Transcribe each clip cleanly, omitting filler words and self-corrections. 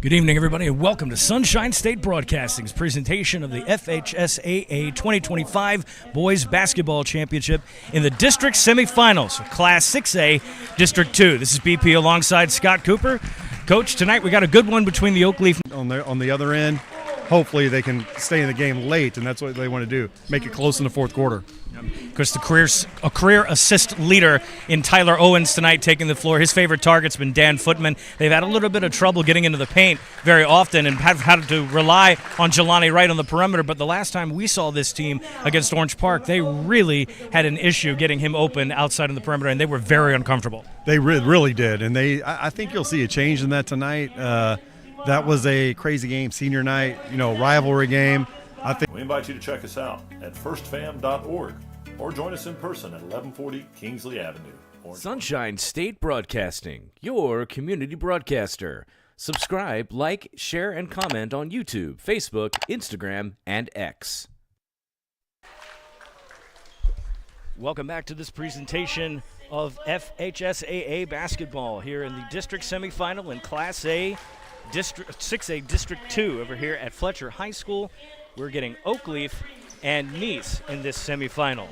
Good evening, everybody, and welcome to Sunshine State Broadcasting's presentation of the FHSAA 2025 Boys Basketball Championship in the district semifinals of Class 6A, District 2. This is BP alongside Scott Cooper. Coach, tonight we got a good one between the Oakleaf. On the other end, hopefully they can stay in the game late, and that's what they want to do, make it close in the fourth quarter. Of course, a career assist leader in Tyler Owens tonight taking the floor. His favorite target's been Dan Footman. They've had a little bit of trouble getting into the paint very often and have had to rely on Jelani Wright on the perimeter. But the last time we saw this team against Orange Park, they really had an issue getting him open outside of the perimeter, and they were very uncomfortable. They really did, and I think you'll see a change in that tonight. That was a crazy game, senior night, rivalry game. We invite you to check us out at firstfam.org or join us in person at 1140 Kingsley Avenue. Sunshine State Broadcasting, your community broadcaster. Subscribe, like, share, and comment on YouTube, Facebook, Instagram, and X. Welcome back to this presentation of FHSAA basketball here in the district semifinal in Class A, District 6A District 2 over here at Fletcher High School. We're getting Oakleaf and Nease in this semifinal.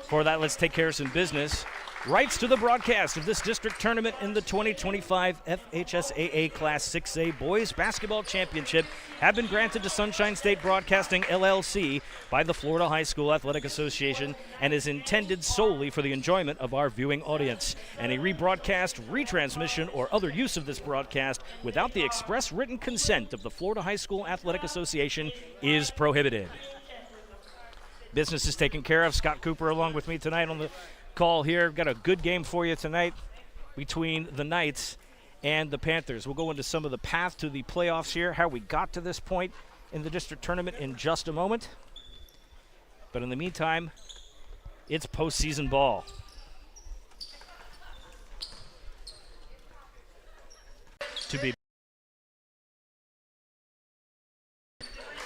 For that, let's take care of some business. Rights to the broadcast of this district tournament in the 2025 FHSAA Class 6A Boys Basketball Championship have been granted to Sunshine State Broadcasting, LLC by the Florida High School Athletic Association and is intended solely for the enjoyment of our viewing audience. Any rebroadcast, retransmission, or other use of this broadcast without the express written consent of the Florida High School Athletic Association is prohibited. Business is taken care of. Scott Cooper along with me tonight on the call here. Got a good game for you tonight between the Knights and the Panthers. We'll go into some of the path to the playoffs here, how we got to this point in the district tournament in just a moment. But in the meantime, it's postseason ball.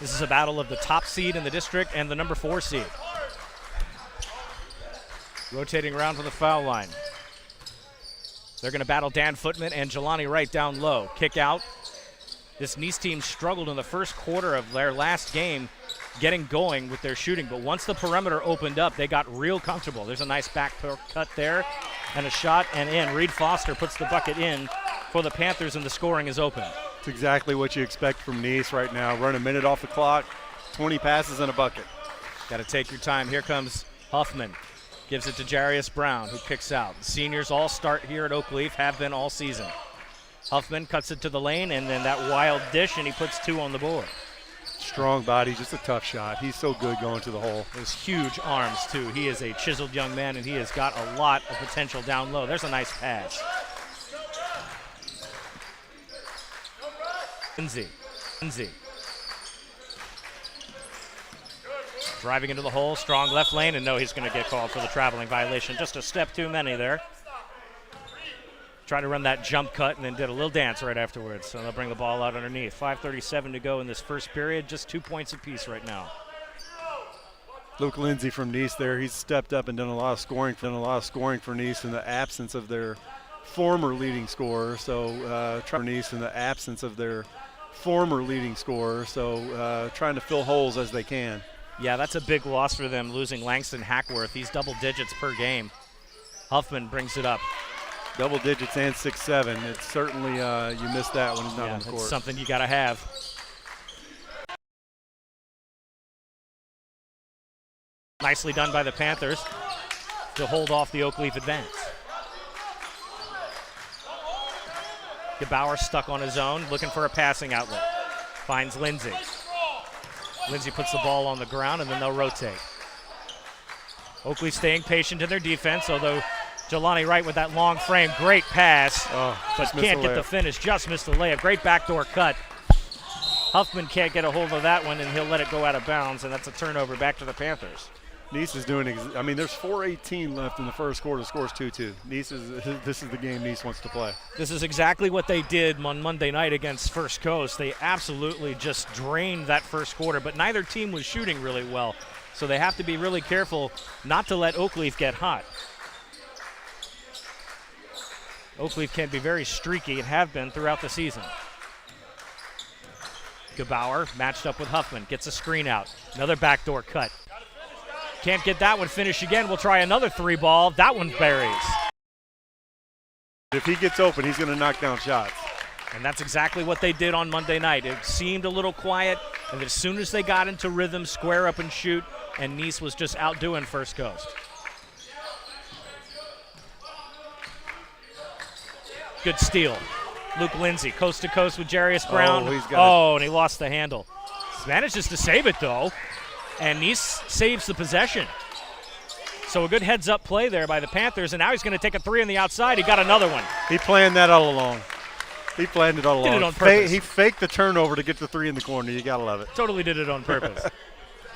This is a battle of the top seed in the district and the number 4 seed. Rotating around from the foul line. They're going to battle Dan Footman and Jelani Wright down low. Kick out. This Nease team struggled in the first quarter of their last game getting going with their shooting, but once the perimeter opened up, they got real comfortable. There's a nice back cut there and a shot and in. Reed Foster puts the bucket in for the Panthers, and the scoring is open. It's exactly what you expect from Nease right now. Run a minute off the clock, 20 passes and a bucket. Got to take your time. Here comes Huffman. Gives it to Jarius Brown, who kicks out. The seniors all start here at Oakleaf, have been all season. Huffman cuts it to the lane, and then that wild dish, and he puts 2 on the board. Strong body, just a tough shot. He's so good going to the hole. Those huge arms, too. He is a chiseled young man, and he has got a lot of potential down low. There's a nice pass. Lindsay. Driving into the hole, strong left lane, and no, he's going to get called for the traveling violation. Just a step too many there. Tried to run that jump cut and then did a little dance right afterwards. So they'll bring the ball out underneath. 5:37 to go in this first period. Just 2 points apiece right now. Luke Lindsay from Nease there. He's stepped up and done a lot of scoring for Nease in the absence of their former leading scorer. So trying to fill holes as they can. Yeah, that's a big loss for them, losing Langston Hackworth. He's double digits per game. Huffman brings it up. Double digits and 6'7". It's certainly you miss that when he's not on the court. It's something you got to have. Nicely done by the Panthers to hold off the Oakleaf advance. Gebauer stuck on his own, looking for a passing outlet. Finds Lindsay. Lindsay puts the ball on the ground, and then they'll rotate. Oakleaf staying patient in their defense, although Jelani Wright with that long frame, great pass, but can't get the finish, just missed the layup. Great backdoor cut. Huffman can't get a hold of that one, and he'll let it go out of bounds, and that's a turnover back to the Panthers. Nease is doing there's 4:18 left in the first quarter. The score's 2-2. This is the game Nease wants to play. This is exactly what they did on Monday night against First Coast. They absolutely just drained that first quarter, but neither team was shooting really well. So they have to be really careful not to let Oakleaf get hot. Oakleaf can be very streaky and have been throughout the season. Gebauer matched up with Huffman, gets a screen out. Another backdoor cut. Can't get that one finished again. We'll try another 3-ball. That one buries. If he gets open, he's going to knock down shots. And that's exactly what they did on Monday night. It seemed a little quiet, and as soon as they got into rhythm, square up and shoot, and Nease was just outdoing First Coast. Good steal. Luke Lindsay, coast to coast with Jarius Brown. And he lost the handle. Manages to save it, though, and Nease saves the possession. So a good heads-up play there by the Panthers, and now he's going to take a 3 on the outside. He got another one. He planned that all along. He planned it all along. Did it on purpose. He faked the turnover to get the 3 in the corner. You got to love it. Totally did it on purpose.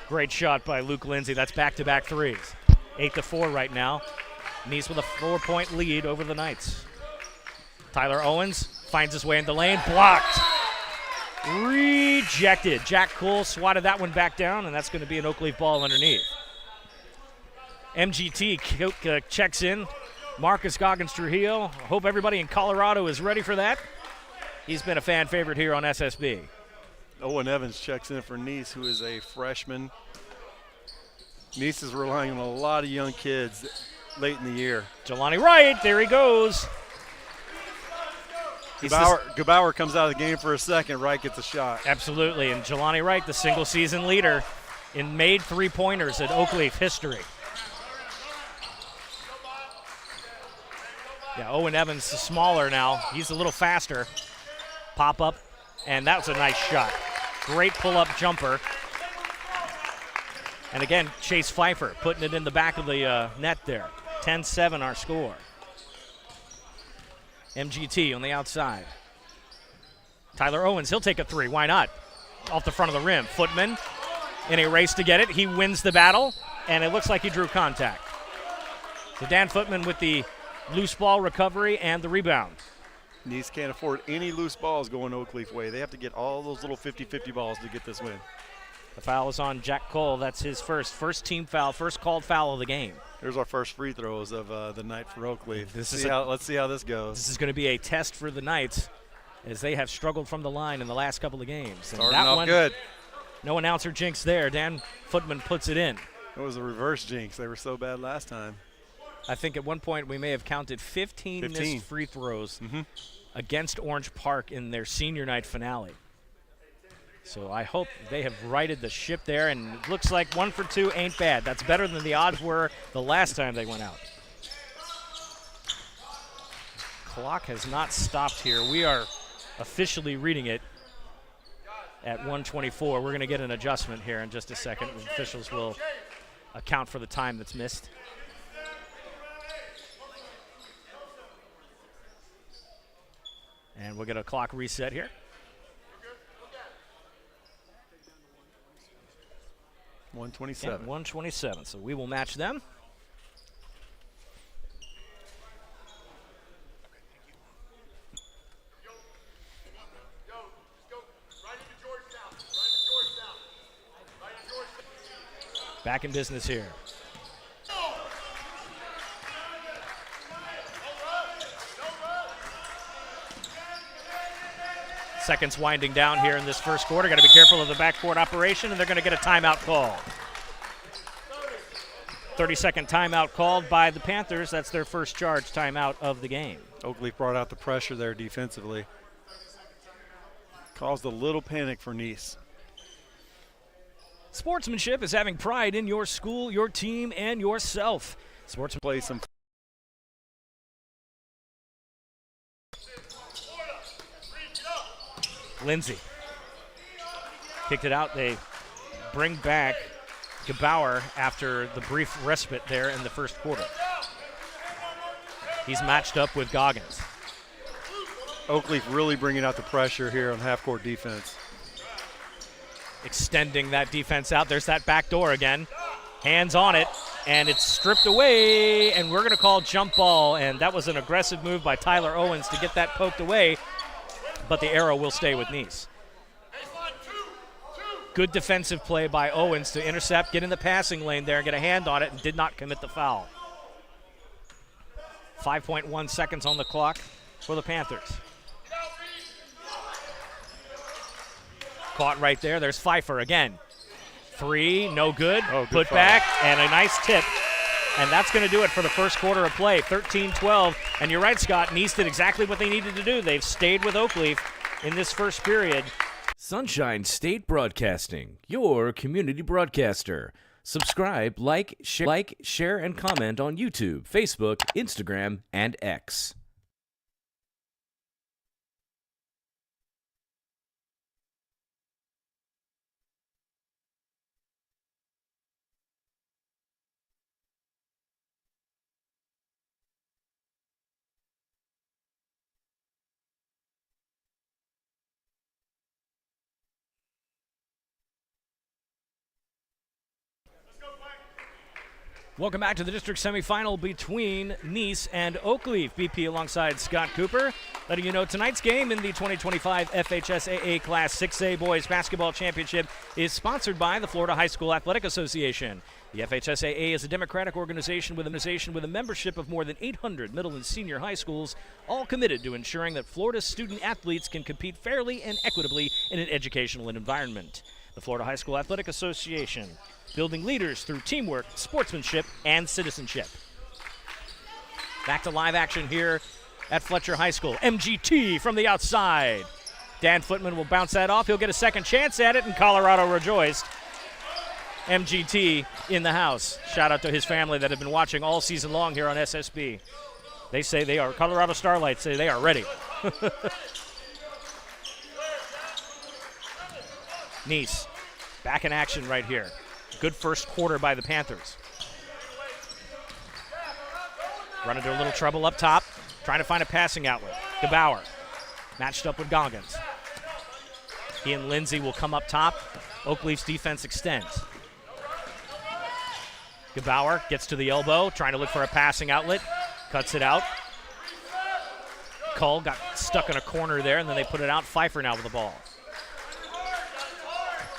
Great shot by Luke Lindsay. That's back-to-back threes. 8-4 right now. Nease with a 4-point lead over the Knights. Tyler Owens finds his way in the lane. Blocked. Rejected. Jack Cole swatted that one back down, and that's going to be an Oakleaf ball underneath. MGT checks in. Marcus Goggins Trujillo. I hope everybody in Colorado is ready for that. He's been a fan favorite here on SSB. Owen Evans checks in for Nease, who is a freshman. Nease is relying on a lot of young kids late in the year. Jelani Wright, there he goes. Gebauer comes out of the game for a second. Wright gets a shot. Absolutely, and Jelani Wright, the single-season leader in made three-pointers at Oakleaf history. Yeah, Owen Evans is smaller now. He's a little faster. Pop up, and that was a nice shot. Great pull-up jumper. And again, Chase Pfeiffer putting it in the back of the net there. 10-7 our score. MGT on the outside. Tyler Owens, he'll take a 3. Why not? Off the front of the rim. Footman in a race to get it. He wins the battle, and it looks like he drew contact. So Dan Footman with the loose ball recovery and the rebound. Nease can't afford any loose balls going Oakleaf way. They have to get all those little 50-50 balls to get this win. The foul is on Jack Cole. That's his first team foul, first called foul of the game. Here's our first free throws of the night for Oakleaf. Let's see how this goes. This is going to be a test for the Knights as they have struggled from the line in the last couple of games. And starting off good. No announcer jinx there. Dan Footman puts it in. It was a reverse jinx. They were so bad last time. I think at one point we may have counted 15 missed free throws against Orange Park in their senior night finale. So I hope they have righted the ship there, and it looks like 1 for 2 ain't bad. That's better than the odds were the last time they went out. Clock has not stopped here. We are officially reading it at 1:24. We're going to get an adjustment here in just a second. The officials will account for the time that's missed. And we'll get a clock reset here. 127. Yeah, 127. So we will match them. Back in business here. Seconds winding down here in this first quarter. Got to be careful of the backcourt operation, and they're going to get a timeout called. 30-second timeout called by the Panthers. That's their first charge timeout of the game. Oakleaf brought out the pressure there defensively. Caused a little panic for Nease. Sportsmanship is having pride in your school, your team, and yourself. Sportsman play some. Lindsay kicked it out. They bring back Gebauer after the brief respite there in the first quarter. He's matched up with Goggins. Oakleaf really bringing out the pressure here on half-court defense. Extending that defense out. There's that back door again. Hands on it, and it's stripped away, and we're going to call jump ball, and that was an aggressive move by Tyler Owens to get that poked away, but the arrow will stay with Nease. Good defensive play by Owens to intercept, get in the passing lane there, and get a hand on it, and did not commit the foul. 5.1 seconds on the clock. for the Panthers. Caught right there. There's Pfeiffer again. 3, no good. Put foul. back, and a nice tip. And that's going to do it for the first quarter of play, 13-12. And you're right, Scott, Nease did exactly what they needed to do. They've stayed with Oakleaf in this first period. Sunshine State Broadcasting, your community broadcaster. Subscribe, like, share, and comment on YouTube, Facebook, Instagram, and X. Welcome back to the district semifinal between Nease and Oakleaf. BP alongside Scott Cooper, letting you know tonight's game in the 2025 FHSAA Class 6A Boys Basketball Championship is sponsored by the Florida High School Athletic Association. The FHSAA is a democratic organization with a membership of more than 800 middle and senior high schools, all committed to ensuring that Florida's student athletes can compete fairly and equitably in an educational environment. The Florida High School Athletic Association, building leaders through teamwork, sportsmanship, and citizenship. Back to live action here at Fletcher High School. MGT from the outside. Dan Footman will bounce that off. He'll get a second chance at it, and Colorado rejoiced. MGT in the house. Shout out to his family that have been watching all season long here on SSB. They say they are, Colorado Starlights say they are ready. Nease, back in action right here. Good first quarter by the Panthers. Run into a little trouble up top, trying to find a passing outlet. DeBauer matched up with Goggins. He and Lindsay will come up top. Oakleaf's defense extends. DeBauer gets to the elbow, trying to look for a passing outlet. Cuts it out. Cull got stuck in a corner there, and then they put it out. Pfeiffer now with the ball.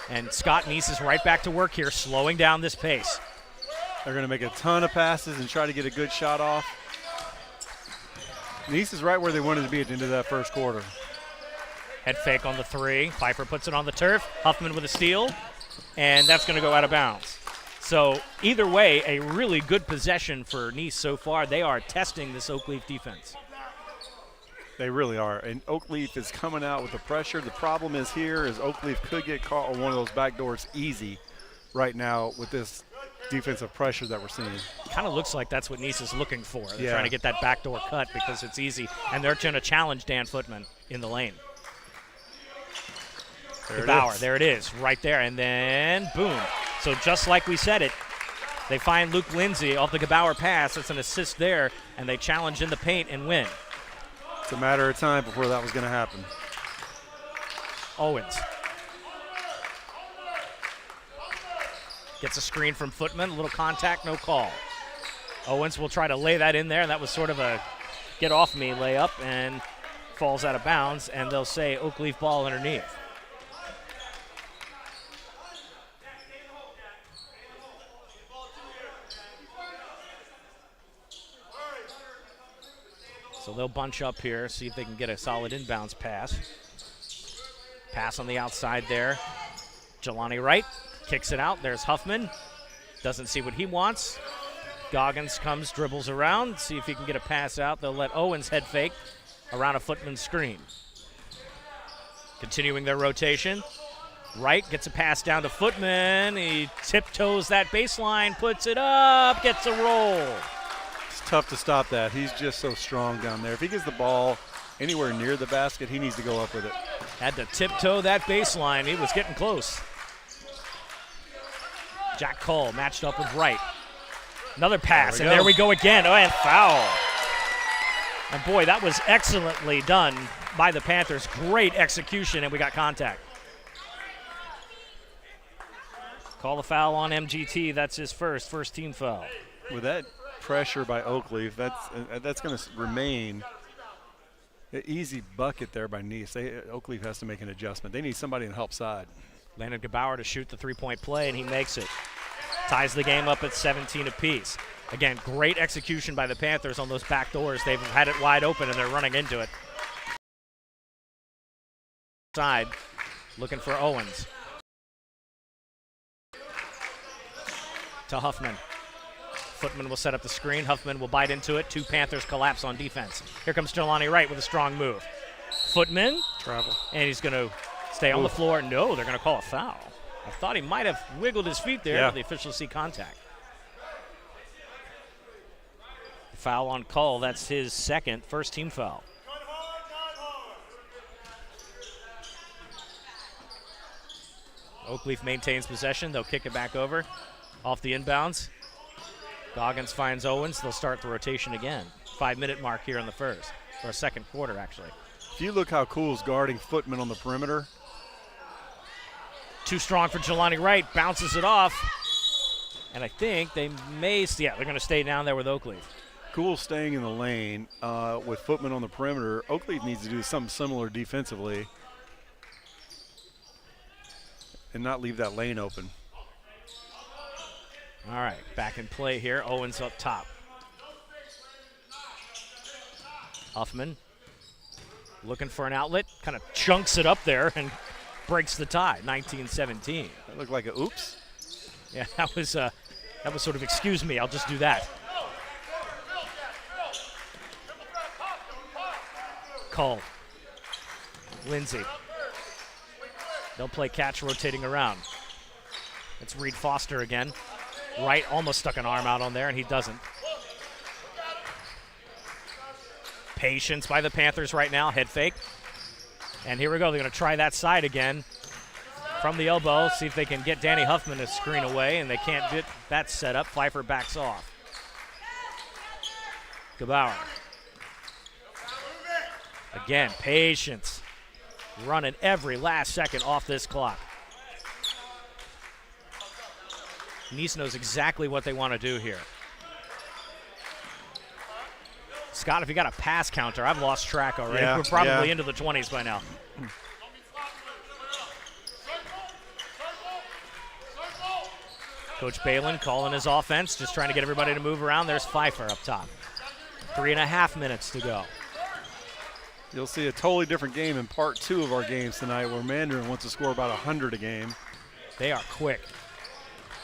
And Scott Nease is right back to work here, slowing down this pace. They're going to make a ton of passes and try to get a good shot off. Nease is right where they wanted to be at the end of that first quarter. Head fake on the 3. Pfeiffer puts it on the turf. Huffman with a steal, and that's going to go out of bounds. So either way, a really good possession for Nease so far. They are testing this Oakleaf defense. They really are. And Oakleaf is coming out with the pressure. The problem is here is Oakleaf could get caught on one of those back doors easy right now with this defensive pressure that we're seeing. Kind of looks like that's what Nease is looking for. They're Yeah. trying to get that backdoor cut because it's easy, and they're trying to challenge Dan Footman in the lane. There Bauer, it is. there it is, right there, and then boom. So just like we said it, they find Luke Lindsay off the Gebauer pass. It's an assist there, and they challenge in the paint and win. It's a matter of time before that was going to happen. Owens gets a screen from Footman, a little contact, no call. Owens will try to lay that in there, and that was sort of a get off me layup, and falls out of bounds, and they'll say Oakleaf ball underneath. So they'll bunch up here, see if they can get a solid inbounds pass. Pass on the outside there. Jelani Wright kicks it out. There's Huffman. Doesn't see what he wants. Goggins comes, dribbles around, see if he can get a pass out. They'll let Owens head fake around a Footman screen. Continuing their rotation. Wright gets a pass down to Footman. He tiptoes that baseline, puts it up, gets a roll. It's tough to stop that. He's just so strong down there. If he gets the ball anywhere near the basket, he needs to go up with it. Had to tiptoe that baseline. He was getting close. Jack Cole matched up with Wright. Another pass, and there we go again. Oh, and foul. And boy, that was excellently done by the Panthers. Great execution, and we got contact. Call the foul on MGT. That's his first team foul. With that pressure by Oakleaf, that's going to remain an easy bucket there by Nease. Oakleaf has to make an adjustment. They need somebody on the help side. Landon Gebauer to shoot the three-point play, and he makes it. Ties the game up at 17 apiece. Again, great execution by the Panthers on those back doors. They've had it wide open, and they're running into it. Side, looking for Owens. To Huffman. Footman will set up the screen. Huffman will bite into it. 2 Panthers collapse on defense. Here comes Jelani Wright with a strong move. Footman. Travel. And he's going to stay on the floor. No, they're going to call a foul. I thought he might have wiggled his feet there, but the officials see contact. Foul on Cull. That's his second, first team foul. Oakleaf maintains possession. They'll kick it back over off the inbounds. Goggins finds Owens. They'll start the rotation again. 5-minute mark here in the first, or second quarter, actually. If you look how Cool's guarding Footman on the perimeter. Too strong for Jelani Wright. Bounces it off. And I think they may, they're going to stay down there with Oakleaf. Cool staying in the lane with Footman on the perimeter. Oakleaf needs to do something similar defensively and not leave that lane open. All right, back in play here. Owens up top. Huffman looking for an outlet, kind of chunks it up there and breaks the tie, 19-17. That looked like a oops. Yeah, that was sort of, excuse me, I'll just do that. Cull. Lindsay. They'll play catch rotating around. It's Reed Foster again. Wright almost stuck an arm out on there, and he doesn't. Patience by the Panthers right now. Head fake. And here we go. They're going to try that side again. From the elbow, see if they can get Danny Huffman to screen away, and they can't get that set up. Pfeiffer backs off. Gebauer. Again, patience. Running every last second off this clock. Nease knows exactly what they want to do here. Scott, if you got a pass counter, I've lost track already. Yeah, we're probably into the 20s by now. Coach Balin calling his offense, just trying to get everybody to move around. There's Pfeiffer up top. 3.5 minutes to go. You'll see a totally different game in part 2 of our games tonight where Mandarin wants to score about 100 a game. They are quick.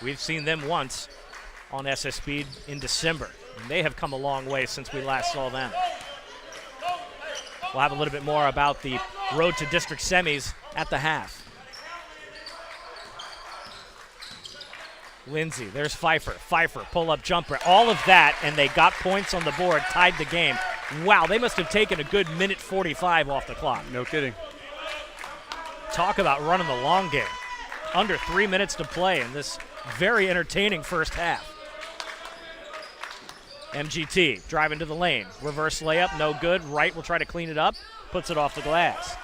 We've seen them once on SS Speed in December, and they have come a long way since we last saw them. We'll have a little bit more about the road to district semis at the half. Lindsay, there's Pfeiffer. Pfeiffer, pull-up jumper, all of that, and they got points on the board, tied the game. Wow, they must have taken a good minute 45 off the clock. No kidding. Talk about running the long game. Under 3 minutes to play in this very entertaining first half. MGT driving to the lane. Reverse layup, no good. Wright will try to clean it up, puts it off the glass.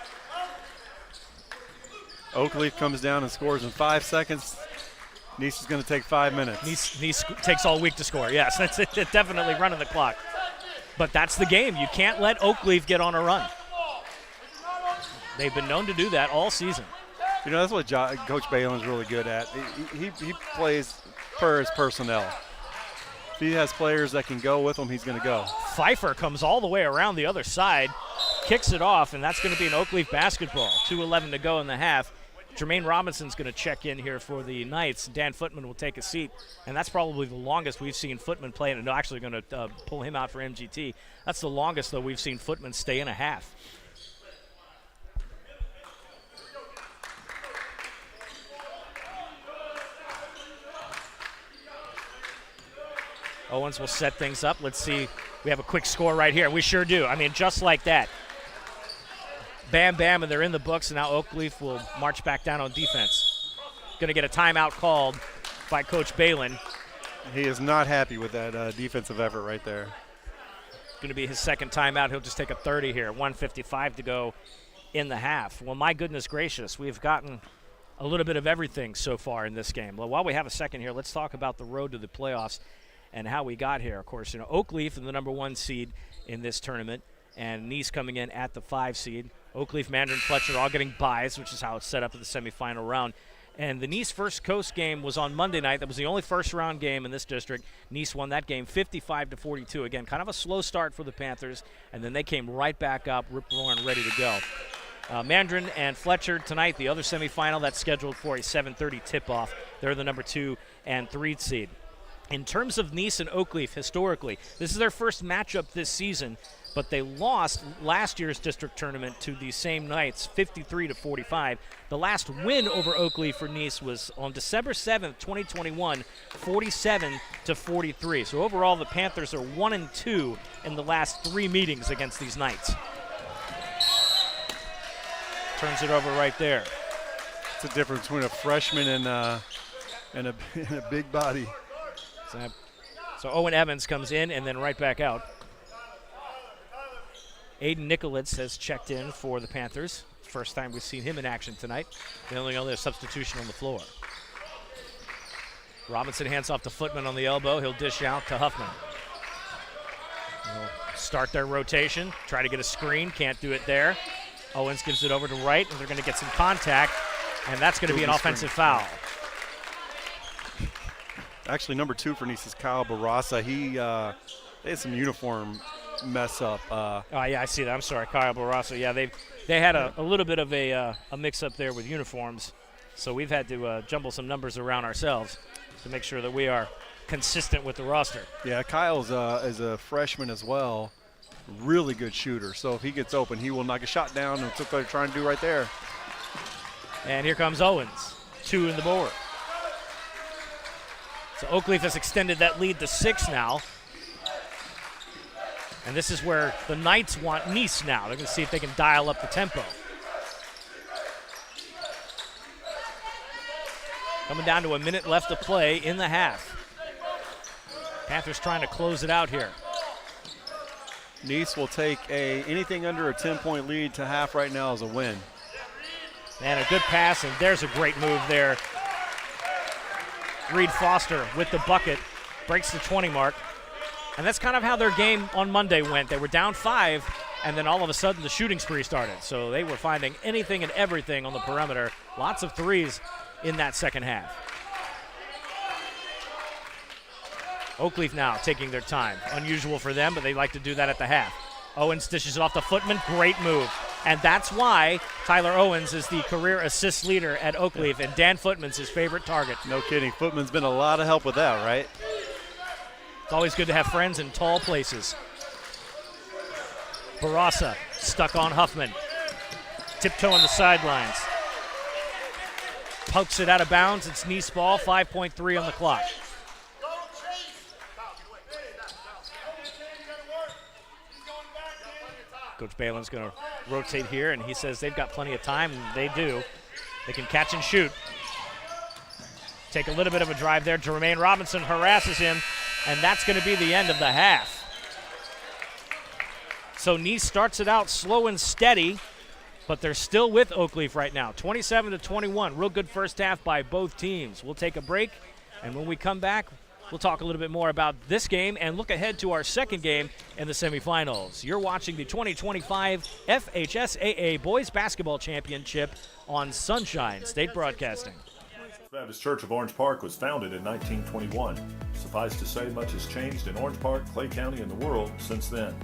Oakleaf comes down and scores in 5 seconds. Nease is going to take 5 minutes. Nease takes all week to score. Yes, that's it, definitely running the clock. But that's the game. You can't let Oakleaf get on a run. They've been known to do that all season. You know, that's what Coach Balin's really good at. He plays per his personnel. If he has players that can go with him, he's going to go. Pfeiffer comes all the way around the other side, kicks it off, and that's going to be an Oakleaf basketball. 2:11 to go in the half. Jermaine Robinson's going to check in here for the Knights. Dan Footman will take a seat, and that's probably the longest we've seen Footman play. And actually going to pull him out for MGT. That's the longest, though, we've seen Footman stay in a half. Owens will set things up. Let's see. We have a quick score right here. We sure do. I mean, just like that. Bam, bam, and they're in the books, and now Oakleaf will march back down on defense. Going to get a timeout called by Coach Balin. He is not happy with that defensive effort right there. Going to be his second timeout. He'll just take a 30 here. 1:55 to go in the half. Well, my goodness gracious, we've gotten a little bit of everything so far in this game. Well, while we have a second here, let's talk about the road to the playoffs and how we got here. Of course, Oakleaf in the number 1 seed in this tournament, and Nease coming in at the 5 seed. Oakleaf, Mandarin, Fletcher all getting buys, which is how it's set up at the semifinal round. And the Nease First Coast game was on Monday night. That was the only first-round game in this district. Nease won that game 55-42. Again, kind of a slow start for the Panthers, and then they came right back up, rip-roaring, ready to go. Mandarin and Fletcher tonight, the other semifinal that's scheduled for a 7:30 tip-off. They're the number 2 and 3 seed. In terms of Nease and Oakleaf, historically, this is their first matchup this season, but they lost last year's district tournament to the same Knights, 53-45. The last win over Oakleaf for Nease was on December 7th, 2021, 47-43. So overall, the Panthers are 1-2 in the last 3 meetings against these Knights. Turns it over right there. It's the difference between a freshman and a big body. So Owen Evans comes in and then right back out. Aiden Nicolitz has checked in for the Panthers. First time we've seen him in action tonight. The only other substitution on the floor. Robinson hands off to Footman on the elbow. He'll dish out to Huffman. They'll start their rotation, try to get a screen, can't do it there. Owens gives it over to Wright, and they're going to get some contact, and that's going to be an offensive foul. Actually, number 2 for Nease is Kyle Barasa. They had some uniform mess up. Oh, yeah, I see that. I'm sorry, Kyle Barrasso. Yeah, they had a little bit of a mix-up there with uniforms, so we've had to jumble some numbers around ourselves to make sure that we are consistent with the roster. Yeah, Kyle's is a freshman as well. Really good shooter. So if he gets open, he will knock a shot down, and that's what they're trying to do right there. And here comes Owens, 2 in the board. So Oakleaf has extended that lead to 6 now. And this is where the Knights want Nease now. They're going to see if they can dial up the tempo. Coming down to a minute left to play in the half. Panthers trying to close it out here. Nease will take anything under a 10-point lead to half right now as a win. And a good pass, and there's a great move there. Reed Foster with the bucket, breaks the 20 mark. And that's kind of how their game on Monday went. They were down 5, and then all of a sudden the shooting spree started. So they were finding anything and everything on the perimeter. Lots of threes in that second half. Oakleaf now taking their time. Unusual for them, but they like to do that at the half. Owens dishes it off to Footman. Great move. And that's why Tyler Owens is the career assist leader at Oakleaf, and Dan Footman's his favorite target. No kidding. Footman's been a lot of help with that, right? It's always good to have friends in tall places. Barasa stuck on Huffman. Tiptoeing the sidelines. Pokes it out of bounds. It's Nease ball, 5.3 on the clock. Coach Balin's going to rotate here, and he says they've got plenty of time, and they do. They can catch and shoot. Take a little bit of a drive there. Jermaine Robinson harasses him, and that's going to be the end of the half. So Nease starts it out slow and steady, but they're still with Oakleaf right now. 27-21. Real good first half by both teams. We'll take a break, and when we come back, we'll talk a little bit more about this game and look ahead to our second game in the semifinals. You're watching the 2025 FHSAA Boys Basketball Championship on Sunshine State Broadcasting. Baptist Church of Orange Park was founded in 1921. Suffice to say, much has changed in Orange Park, Clay County, and the world since then.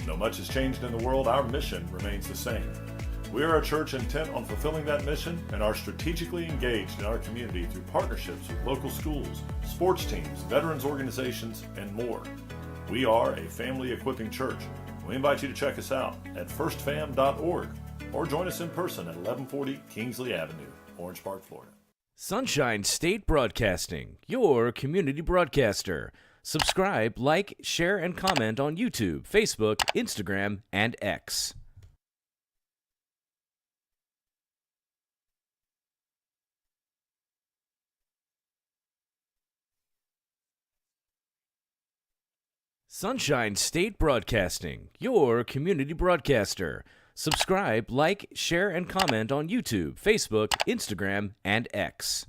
Though much has changed in the world, our mission remains the same. We are a church intent on fulfilling that mission and are strategically engaged in our community through partnerships with local schools, sports teams, veterans organizations, and more. We are a family equipping church. We invite you to check us out at firstfam.org or join us in person at 1140 Kingsley Avenue, Orange Park, Florida. Sunshine State Broadcasting, your community broadcaster. Subscribe, like, share, and comment on YouTube, Facebook, Instagram, and X. Sunshine State Broadcasting, your community broadcaster. Subscribe, like, share, and comment on YouTube, Facebook, Instagram, and X.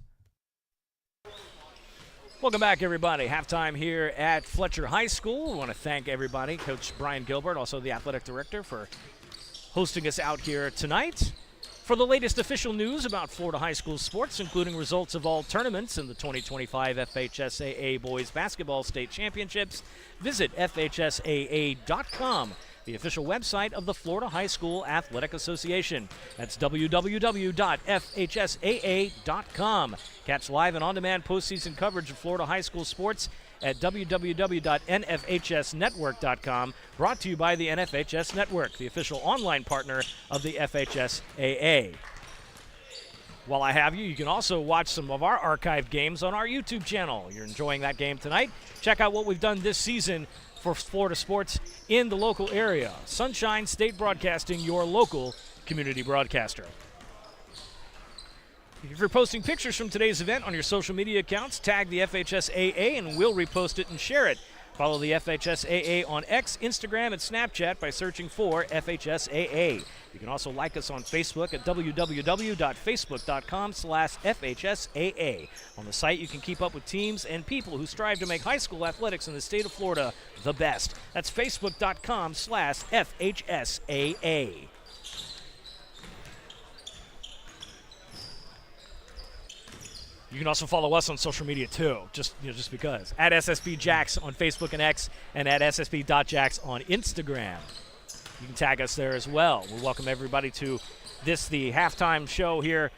Welcome back, everybody. Halftime here at Fletcher High School. We want to thank everybody, Coach Brian Gilbert, also the athletic director, for hosting us out here tonight. For the latest official news about Florida high school sports, including results of all tournaments in the 2025 FHSAA Boys Basketball State Championships, visit FHSAA.com, the official website of the Florida High School Athletic Association. That's www.fhsaa.com. Catch live and on-demand postseason coverage of Florida high school sports at www.nfhsnetwork.com, brought to you by the NFHS Network, the official online partner of the FHSAA. While I have you, you can also watch some of our archived games on our YouTube channel. You're enjoying that game tonight? Check out what we've done this season for Florida sports in the local area. Sunshine State Broadcasting, your local community broadcaster. If you're posting pictures from today's event on your social media accounts, tag the FHSAA and we'll repost it and share it. Follow the FHSAA on X, Instagram, and Snapchat by searching for FHSAA. You can also like us on Facebook at www.facebook.com/FHSAA. On the site, you can keep up with teams and people who strive to make high school athletics in the state of Florida the best. That's facebook.com/FHSAA. You can also follow us on social media too, just because. At SSB Jax on Facebook and X, and at ssb.jax on Instagram. You can tag us there as well. We welcome everybody to the halftime show here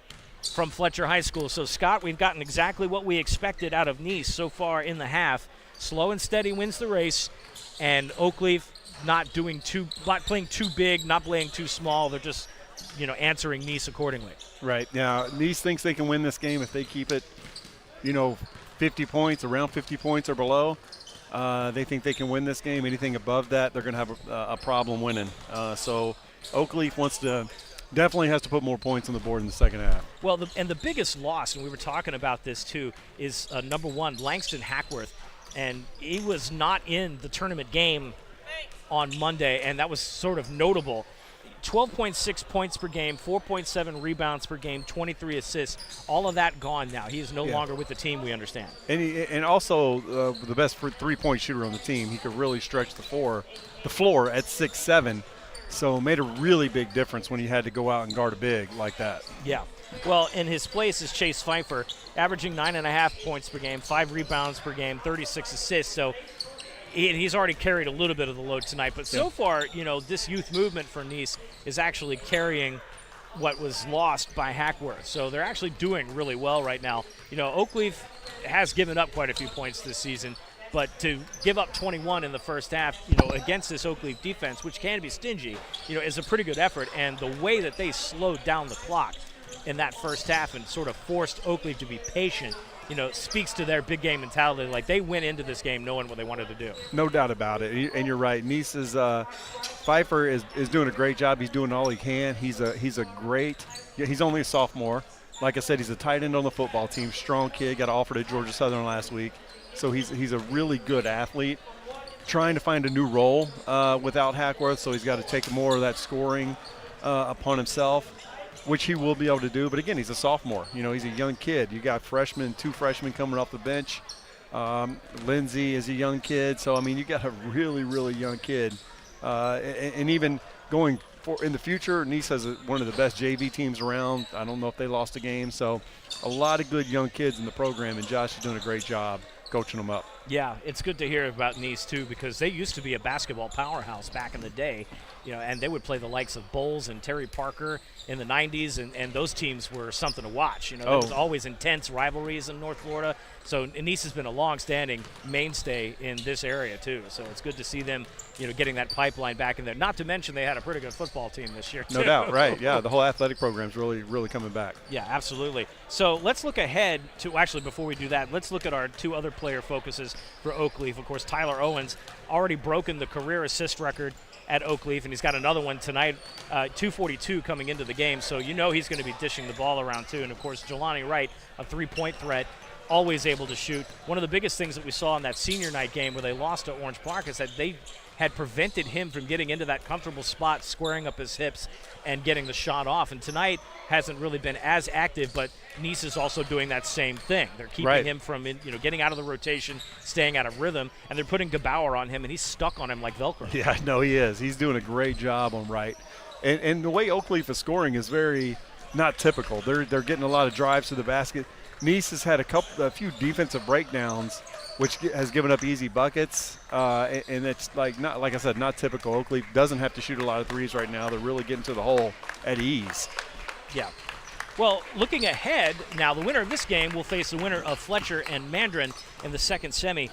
from Fletcher High School. So, Scott, we've gotten exactly what we expected out of Nease so far in the half. Slow and steady wins the race, and Oakleaf not playing too big, not playing too small. They're just answering Nease accordingly. Right. Now, Nease thinks they can win this game if they keep it, 50 points, around 50 points or below. They think they can win this game. Anything above that, they're going to have a problem winning. So Oakleaf definitely has to put more points on the board in the second half. Well, the biggest loss, and we were talking about this too, is number one, Langston Hackworth. And he was not in the tournament game on Monday, and that was sort of notable. 12.6 points per game, 4.7 rebounds per game, 23 assists. All of that gone now. He is no longer with the team, we understand. And also the best three-point shooter on the team. He could really stretch the floor at 6'7", so made a really big difference when he had to go out and guard a big like that. Yeah. Well, in his place is Chase Pfeiffer, averaging 9.5 points per game, 5 rebounds per game, 36 assists. So he's already carried a little bit of the load tonight. But so far, this youth movement for Nease is actually carrying what was lost by Hackworth. So they're actually doing really well right now. Oakleaf has given up quite a few points this season, but to give up 21 in the first half, against this Oakleaf defense, which can be stingy, is a pretty good effort. And the way that they slowed down the clock in that first half and sort of forced Oakleaf to be patient, speaks to their big game mentality. Like, they went into this game knowing what they wanted to do. No doubt about it. And you're right. Nease's Pfeiffer is doing a great job. He's doing all he can. He's only a sophomore. Like I said, he's a tight end on the football team. Strong kid. Got an offer to Georgia Southern last week. So he's a really good athlete. Trying to find a new role without Hackworth, so he's got to take more of that scoring upon himself, which he will be able to do. But again, he's a sophomore. He's a young kid. You got two freshmen coming off the bench. Lindsay is a young kid. So, you got a really, really young kid. And even going in the future, Nease has one of the best JV teams around. I don't know if they lost a game. So a lot of good young kids in the program, and Josh is doing a great job coaching them up. Yeah, it's good to hear about Nease, too, because they used to be a basketball powerhouse back in the day, and they would play the likes of Bowles and Terry Parker in the 90s, and those teams were something to watch. There was always intense rivalries in North Florida. So Nease has been a long-standing mainstay in this area, too. So it's good to see them, getting that pipeline back in there. Not to mention they had a pretty good football team this year, too. No doubt, right. Yeah, the whole athletic program's really, really coming back. Yeah, absolutely. So let's look ahead to, actually, before we do that, let's look at our two other player focuses for Oakleaf. Of course, Tyler Owens already broken the career assist record at Oakleaf, and he's got another one tonight, 242 coming into the game. So he's going to be dishing the ball around, too. And, of course, Jelani Wright, a three-point threat, always able to shoot. One of the biggest things that we saw in that senior night game where they lost to Orange Park is that they had prevented him from getting into that comfortable spot, squaring up his hips, and getting the shot off. And tonight hasn't really been as active, but Nease is also doing that same thing. They're keeping him from getting out of the rotation, staying out of rhythm, and they're putting Gebauer on him, and he's stuck on him like Velcro. Yeah, no, he is. He's doing a great job on Wright. And the way Oakleaf is scoring is very not typical. They're getting a lot of drives to the basket. Nease has had a few defensive breakdowns, which has given up easy buckets, and it's like I said, not typical. Oakleaf doesn't have to shoot a lot of threes right now. They're really getting to the hole at ease. Yeah. Well, looking ahead, now the winner of this game will face the winner of Fletcher and Mandarin in the second semi.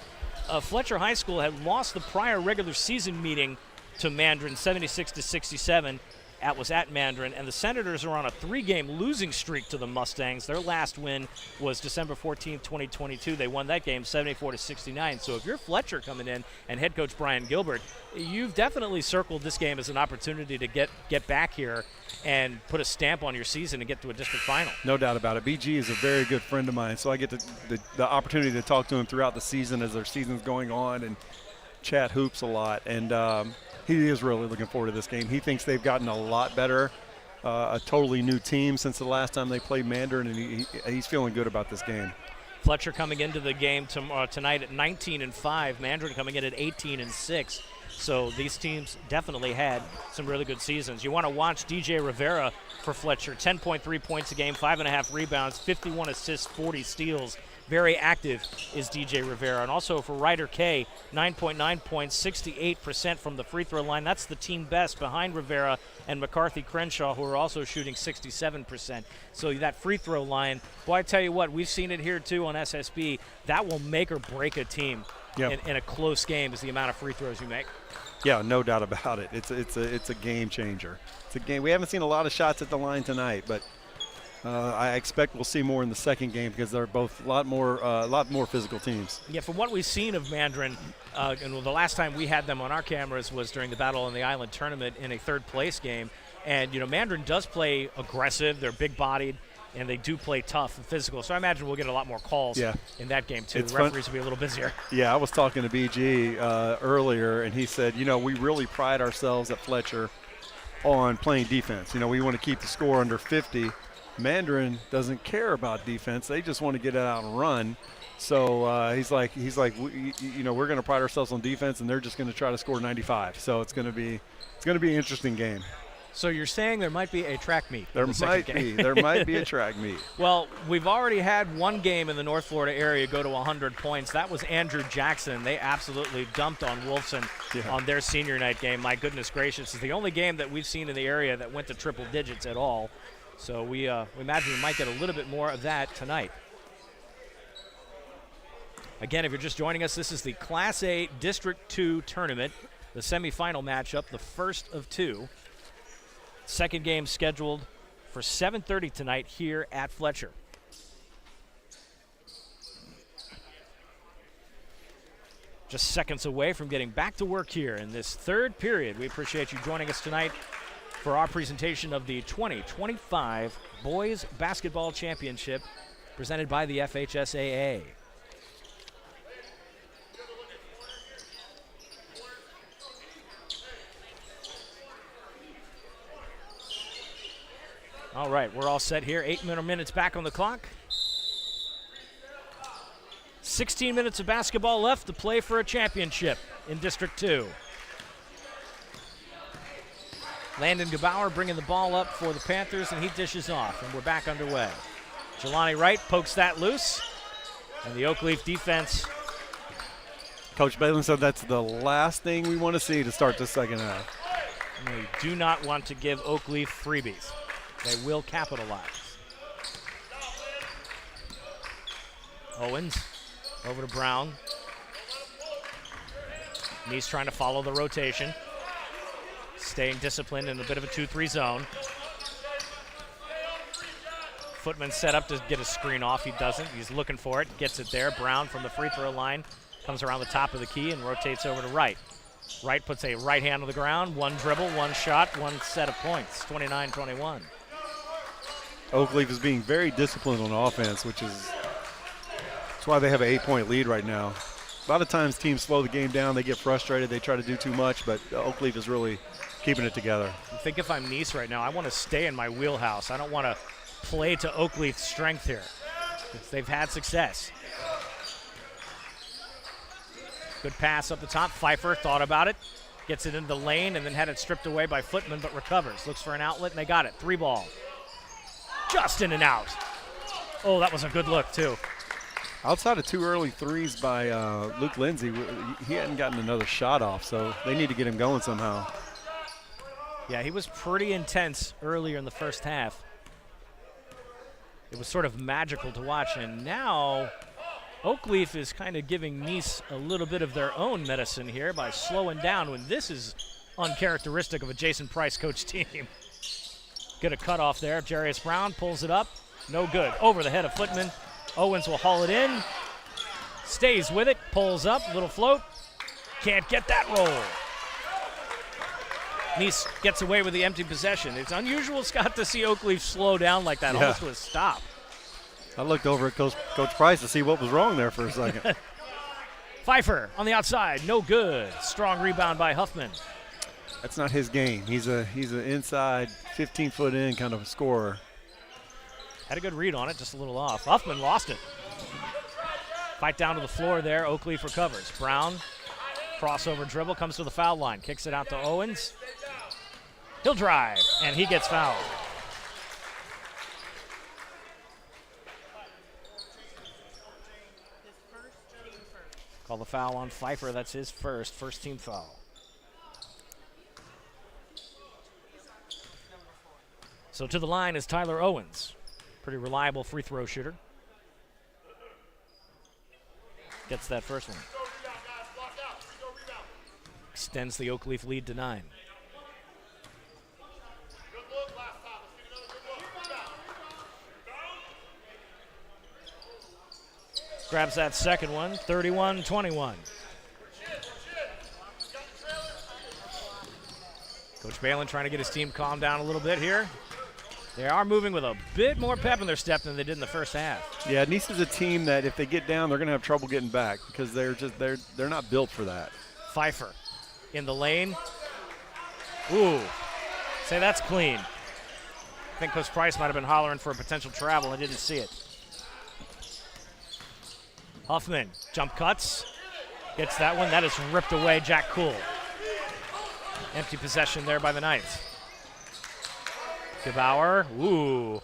Fletcher High School had lost the prior regular season meeting to Mandarin 76-67. That was at Mandarin, and the Senators are on a 3-game losing streak to the Mustangs. Their last win was December 14, 2022. They won that game 74-69. So if you're Fletcher coming in and head coach Brian Gilbert, you've definitely circled this game as an opportunity to get back here and put a stamp on your season and get to a district final. No doubt about it. BG is a very good friend of mine, so I get the opportunity to talk to him throughout the season as their season's going on and chat hoops a lot. And he is really looking forward to this game. He thinks they've gotten a lot better, a totally new team since the last time they played Mandarin, and he's feeling good about this game. Fletcher coming into the game tonight at 19-5. Mandarin coming in at 18-6. So these teams definitely had some really good seasons. You want to watch DJ Rivera for Fletcher. 10.3 points a game, 5.5 rebounds, 51 assists, 40 steals. Very active is DJ Rivera. And also for Ryder K, 9.9 points, 68% from the free throw line. That's the team best behind Rivera and McCarthy Crenshaw, who are also shooting 67%. So that free throw line, boy, I tell you what, we've seen it here too on SSB. That will make or break a team in a close game, is the amount of free throws you make. Yeah, no doubt about it. It's a game changer. It's a game. We haven't seen a lot of shots at the line tonight, but I expect we'll see more in the second game because they're both a lot more physical teams. Yeah, from what we've seen of Mandarin, and the last time we had them on our cameras was during the Battle on the Island tournament in a third-place game. And, Mandarin does play aggressive. They're big-bodied, and they do play tough and physical. So I imagine we'll get a lot more calls in that game, too. The referees will be a little busier. Yeah, I was talking to BG earlier, and he said, we really pride ourselves at Fletcher on playing defense. We want to keep the score under 50. Mandarin doesn't care about defense. They just want to get it out and run. So he's like, we're going to pride ourselves on defense, and they're just going to try to score 95. So it's going to be an interesting game. So you're saying there might be a track meet? There might be a track meet. Well, we've already had one game in the North Florida area go to 100 points. That was Andrew Jackson. They absolutely dumped on Wolfson on their senior night game. My goodness gracious. It's the only game that we've seen in the area that went to triple digits at all. So we imagine we might get a little bit more of that tonight. Again, if you're just joining us, this is the Class A District 2 tournament, the semifinal matchup, the first of two. Second game scheduled for 7:30 tonight here at Fletcher. Just seconds away from getting back to work here in this third period. We appreciate you joining us tonight for our presentation of the 2025 Boys Basketball Championship presented by the FHSAA. All right, we're all set here. 8 minutes back on the clock. 16 minutes of basketball left to play for a championship in District 2. Landon Gebauer bringing the ball up for the Panthers, and he dishes off, and we're back underway. Jelani Wright pokes that loose, and the Oakleaf defense. Coach Balin said that's the last thing we want to see to start the second half. We do not want to give Oakleaf freebies. They will capitalize. Owens over to Brown. Nease trying to follow the rotation. Staying disciplined in a bit of a 2-3 zone. Footman set up to get a screen off. He doesn't. He's looking for it. Gets it there. Brown from the free throw line comes around the top of the key and rotates over to Wright. Wright puts a right hand on the ground. One dribble, one shot, one set of points. 29-21. Oakleaf is being very disciplined on offense, that's why they have an 8-point lead right now. A lot of times teams slow the game down. They get frustrated. They try to do too much, but Oakleaf is really keeping it together. I think if I'm Nease right now, I want to stay in my wheelhouse. I don't want to play to Oakleaf's strength here. They've had success. Good pass up the top. Pfeiffer thought about it. Gets it into the lane and then had it stripped away by Footman, but recovers. Looks for an outlet, and they got it. 3 ball. just in and out. Oh, that was a good look, too. Outside of 2 early threes by Luke Lindsay, he hadn't gotten another shot off, so they need to get him going somehow. Yeah, he was pretty intense earlier in the first half. It was sort of magical to watch, and now Oakleaf is kind of giving Nease a little bit of their own medicine here by slowing down when this is uncharacteristic of a Jason Price coach team. Get a cutoff there. Jarius Brown pulls it up. No good. Over the head of Footman. Owens will haul it in. Stays with it. Pulls up. Little float. Can't get that roll. Nease gets away with the empty possession. It's unusual, Scott, to see Oakleaf slow down like that, almost to a stop. I looked over at Coach Price to see what was wrong there for a second. Pfeiffer on the outside. No good. Strong rebound by Huffman. That's not his game. He's an inside, 15-foot in kind of a scorer. Had a good read on it, just a little off. Huffman lost it. Fight down to the floor there. Oakleaf recovers. Brown, crossover dribble, comes to the foul line. Kicks it out to Owens. He'll drive, and he gets fouled. Call the foul on Pfeiffer. That's his first team foul. So to the line is Tyler Owens. Pretty reliable free throw shooter. Gets that first one. Extends the Oakleaf lead to 9. Grabs that second one, 31-21. Coach Balin trying to get his team calmed down a little bit here. They are moving with a bit more pep in their step than they did in the first half. Yeah, Nease is a team that if they get down, they're going to have trouble getting back because they're not built for that. Pfeiffer in the lane. Ooh, say that's clean. I think Coach Price might have been hollering for a potential travel. I didn't see it. Huffman, jump cuts, gets that one. That is ripped away, Jack Cool. Empty possession there by the Knights. Gebauer, ooh.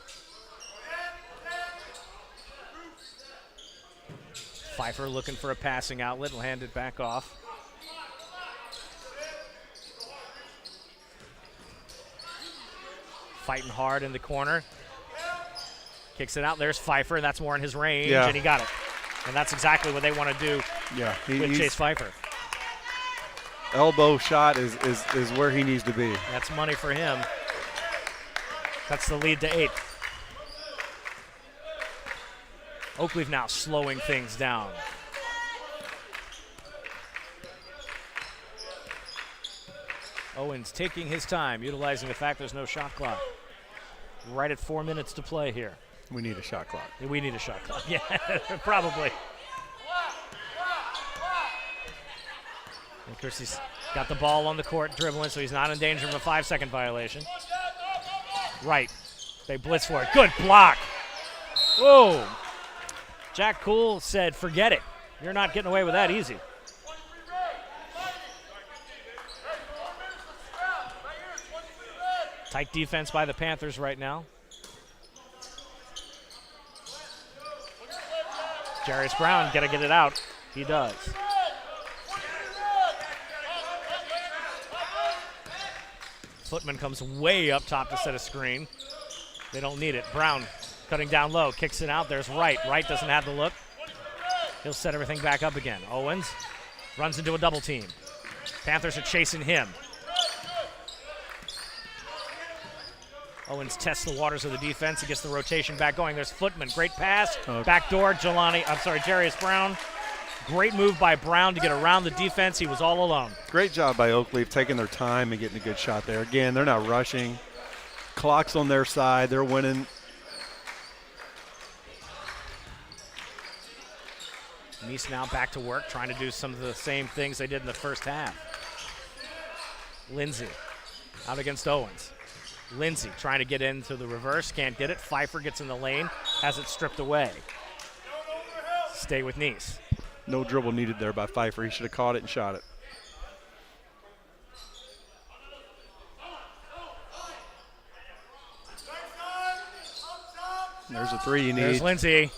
Pfeiffer looking for a passing outlet, will hand it back off. Fighting hard in the corner. Kicks it out, there's Pfeiffer, and that's more in his range, and he got it. And that's exactly what they want to do with Chase Pfeiffer. Elbow shot is where he needs to be. That's money for him. That's the lead to 8. Oakleaf now slowing things down. Owens taking his time, utilizing the fact there's no shot clock. Right at 4 minutes to play here. We need a shot clock. We need a shot clock. Yeah, probably. And of course, he's got the ball on the court dribbling, so he's not in danger of a 5-second violation. Right. They blitz for it. Good block. Whoa. Jack Cool said, forget it. You're not getting away with that easy. Tight defense by the Panthers right now. Jarius Brown got to get it out. He does. Footman comes way up top to set a screen. They don't need it. Brown cutting down low, kicks it out. There's Wright. Wright doesn't have the look. He'll set everything back up again. Owens runs into a double team. Panthers are chasing him. Owens tests the waters of the defense. He gets the rotation back going. There's Footman. Great pass. Backdoor. Jarius Brown. Great move by Brown to get around the defense. He was all alone. Great job by Oakleaf taking their time and getting a good shot there. Again, they're not rushing. Clock's on their side. They're winning. Nease now back to work, trying to do some of the same things they did in the first half. Lindsay out against Owens. Lindsay trying to get into the reverse, can't get it. Pfeiffer gets in the lane, has it stripped away. Stay with Nease. No dribble needed there by Pfeiffer. He should have caught it and shot it. There's a three you need. There's Lindsay.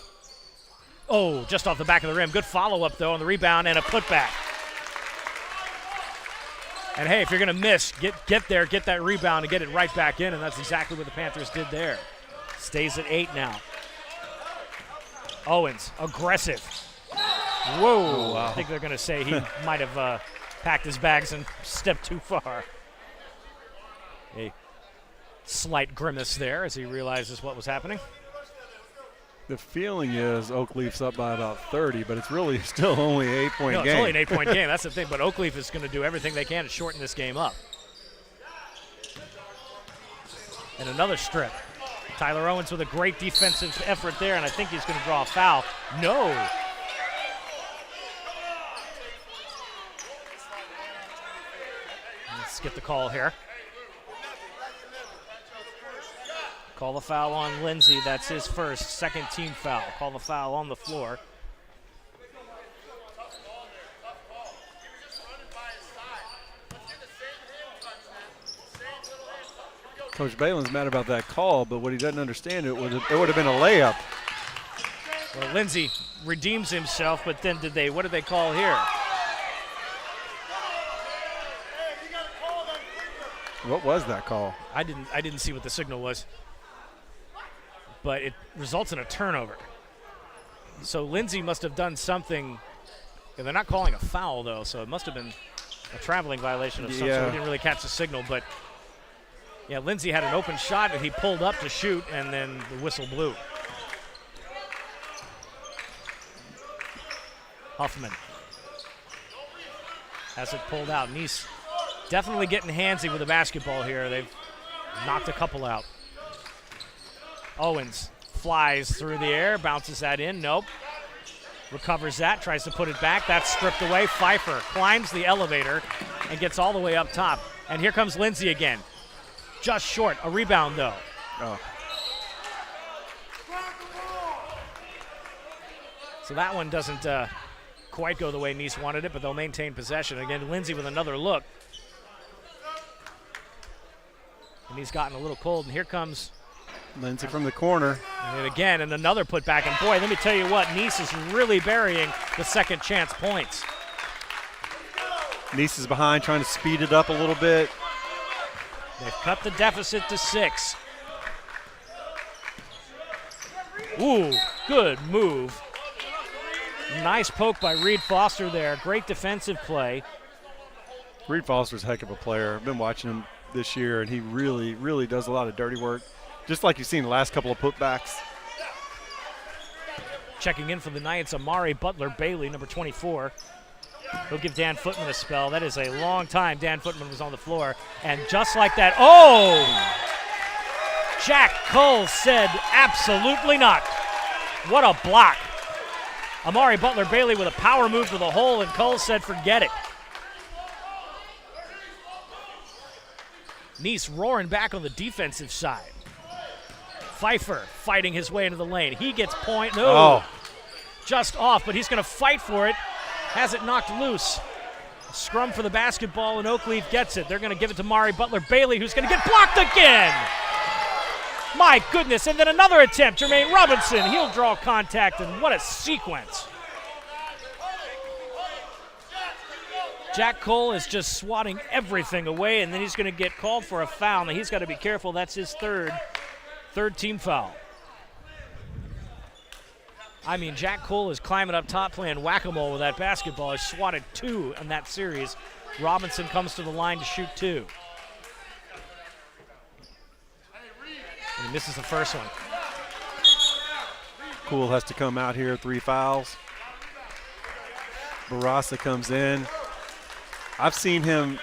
Oh, just off the back of the rim. Good follow-up, though, on the rebound and a putback. And, hey, if you're going to miss, get there, get that rebound, and get it right back in, and that's exactly what the Panthers did there. Stays at 8 now. Owens, aggressive. Whoa. Oh, wow. I think they're going to say he might have packed his bags and stepped too far. A slight grimace there as he realizes what was happening. The feeling is Oakleaf's up by about 30, but it's really still only an 8-point game. No, it's only an 8-point game. That's the thing. But Oakleaf is going to do everything they can to shorten this game up. And another strip. Tyler Owens with a great defensive effort there, and I think he's going to draw a foul. No. Let's get the call here. Call the foul on Lindsay. That's his first, second team foul. Call the foul on the floor. Coach Balin's mad about that call, but what he doesn't understand, it would have been a layup. Well, Lindsay redeems himself, but then what did they call here? What was that call? I didn't see what the signal was. But it results in a turnover. So Lindsay must have done something. Yeah, they're not calling a foul, though, so it must have been a traveling violation of some sort. We didn't really catch the signal, but yeah, Lindsay had an open shot, and he pulled up to shoot, and then the whistle blew. Huffman has it pulled out. Nease definitely getting handsy with the basketball here. They've knocked a couple out. Owens flies through the air, bounces that in. Nope. Recovers that, tries to put it back. That's stripped away. Pfeiffer climbs the elevator and gets all the way up top. And here comes Lindsay again. Just short. A rebound, though. Oh. So that one doesn't quite go the way Nease wanted it, but they'll maintain possession. Again, Lindsay with another look. And he's gotten a little cold, and here comes Lindsay from the corner. And again, and another putback. And boy, let me tell you what, Nease is really burying the second chance points. Nease is behind, trying to speed it up a little bit. They've cut the deficit to 6. Ooh, good move. Nice poke by Reed Foster there. Great defensive play. Reed Foster's a heck of a player. I've been watching him this year, and he really, really does a lot of dirty work. Just like you've seen the last couple of putbacks. Checking in for the Knights, Amari Butler-Bailey, number 24. He'll give Dan Footman a spell. That is a long time Dan Footman was on the floor. And just like that, oh! Jack Cole said absolutely not. What a block. Amari Butler-Bailey with a power move to the hole, and Cole said forget it. Nease roaring back on the defensive side. Pfeiffer fighting his way into the lane. He gets point. No. Oh. Just off, but he's going to fight for it. Has it knocked loose. Scrum for the basketball, and Oakleaf gets it. They're going to give it to Amari Butler-Bailey, who's going to get blocked again. My goodness, and then another attempt. Jermaine Robinson, he'll draw contact, and what a sequence. Jack Cole is just swatting everything away, and then he's going to get called for a foul. Now he's got to be careful. That's his third team foul. I mean, Jack Cole is climbing up top playing whack-a-mole with that basketball. He's swatted 2 in that series. Robinson comes to the line to shoot 2. And he misses the first one. Cool has to come out here, 3 fouls. Barassa comes in. I've seen him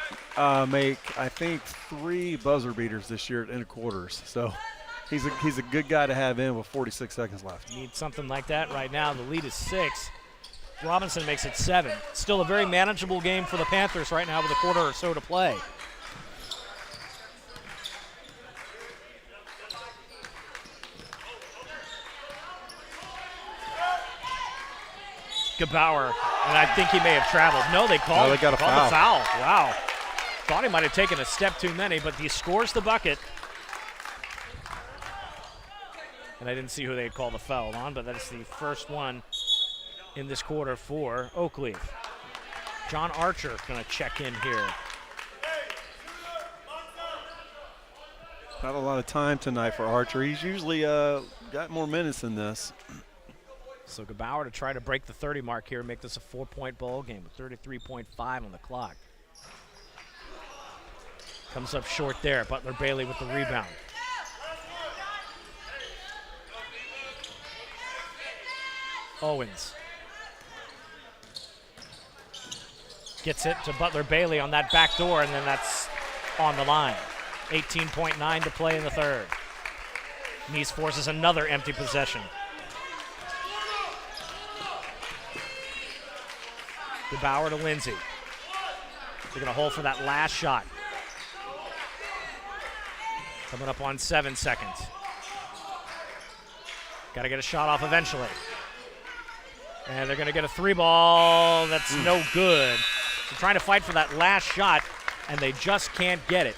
make, I think, 3 buzzer beaters this year at interquarters. So he's a good guy to have in with 46 seconds left. Need something like that right now. The lead is 6. Robinson makes it 7. Still a very manageable game for the Panthers right now with a quarter or so to play. Gebauer, and I think he may have traveled. No, they called. No, they got a called foul. The foul. Wow. Thought he might have taken a step too many, but he scores the bucket. And I didn't see who they had called the foul on, but that's the first one in this quarter for Oakleaf. John Archer going to check in here. Not a lot of time tonight for Archer. He's usually got more minutes than this. So Gebauer to try to break the 30 mark here, make this a 4-point ball game with 33.5 on the clock. Comes up short there. Butler Bailey with the rebound. Owens gets it to Butler Bailey on that back door, and then that's on the line. 18.9 to play in the third. Nease forces another empty possession. Gebauer to Lindsay. They're going to hold for that last shot. Coming up on 7 seconds. Got to get a shot off eventually. And they're going to get a 3-ball. That's no good. They're trying to fight for that last shot, and they just can't get it.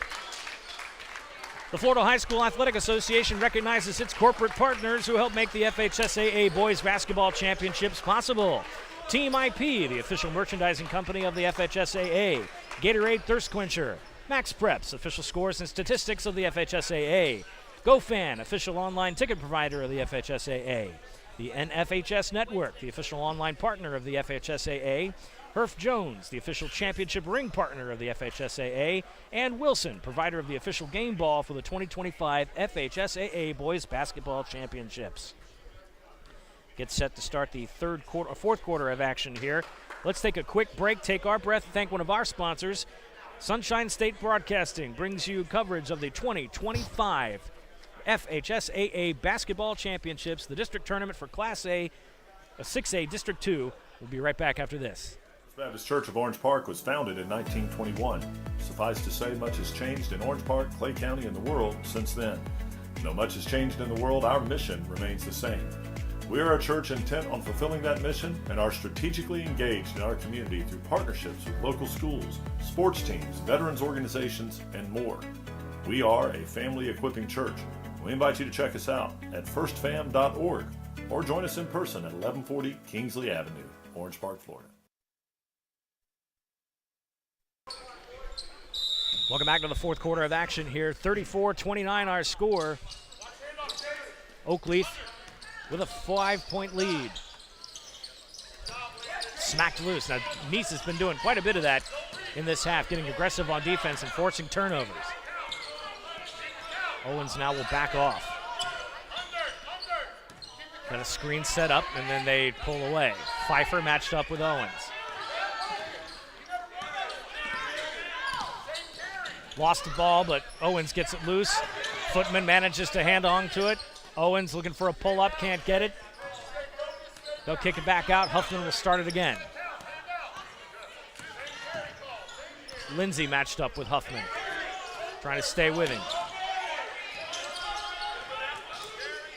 The Florida High School Athletic Association recognizes its corporate partners who help make the FHSAA Boys Basketball Championships possible. Team IP, the official merchandising company of the FHSAA. Gatorade Thirst Quencher. Max Preps, official scores and statistics of the FHSAA. GoFan, official online ticket provider of the FHSAA. The NFHS Network, the official online partner of the FHSAA. Herf Jones, the official championship ring partner of the FHSAA. And Wilson, provider of the official game ball for the 2025 FHSAA Boys Basketball Championships. Get set to start the fourth quarter of action here. Let's take a quick break, take our breath, and thank one of our sponsors. Sunshine State Broadcasting brings you coverage of the 2025 FHSAA Basketball Championships, the district tournament for Class A, 6A District 2. We'll be right back after this. Baptist Church of Orange Park was founded in 1921. Suffice to say, much has changed in Orange Park, Clay County, and the world since then. Though much has changed in the world, our mission remains the same. We are a church intent on fulfilling that mission and are strategically engaged in our community through partnerships with local schools, sports teams, veterans organizations, and more. We are a family equipping church. We invite you to check us out at firstfam.org or join us in person at 1140 Kingsley Avenue, Orange Park, Florida. Welcome back to the fourth quarter of action here. 34-29 our score. Oakleaf with a 5-point lead. Smacked loose. Now, Nease has been doing quite a bit of that in this half, getting aggressive on defense and forcing turnovers. Owens now will back off. Got a screen set up, and then they pull away. Pfeiffer matched up with Owens. Lost the ball, but Owens gets it loose. Footman manages to hand on to it. Owens looking for a pull-up, can't get it. They'll kick it back out. Huffman will start it again. Lindsay matched up with Huffman, trying to stay with him.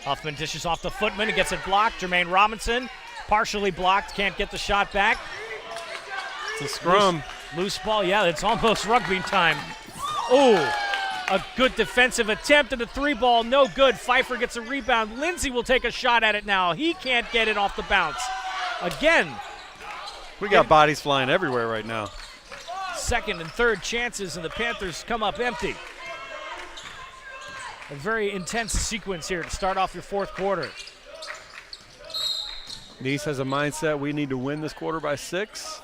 Huffman dishes off to Footman and gets it blocked. Jermaine Robinson, partially blocked, can't get the shot back. It's a scrum. Loose ball, yeah, it's almost rugby time. Oh, a good defensive attempt, and the 3-ball, no good. Pfeiffer gets a rebound. Lindsay will take a shot at it now. He can't get it off the bounce. Again. We got bodies flying everywhere right now. Second and third chances, and the Panthers come up empty. A very intense sequence here to start off your fourth quarter. Nease has a mindset, we need to win this quarter by 6,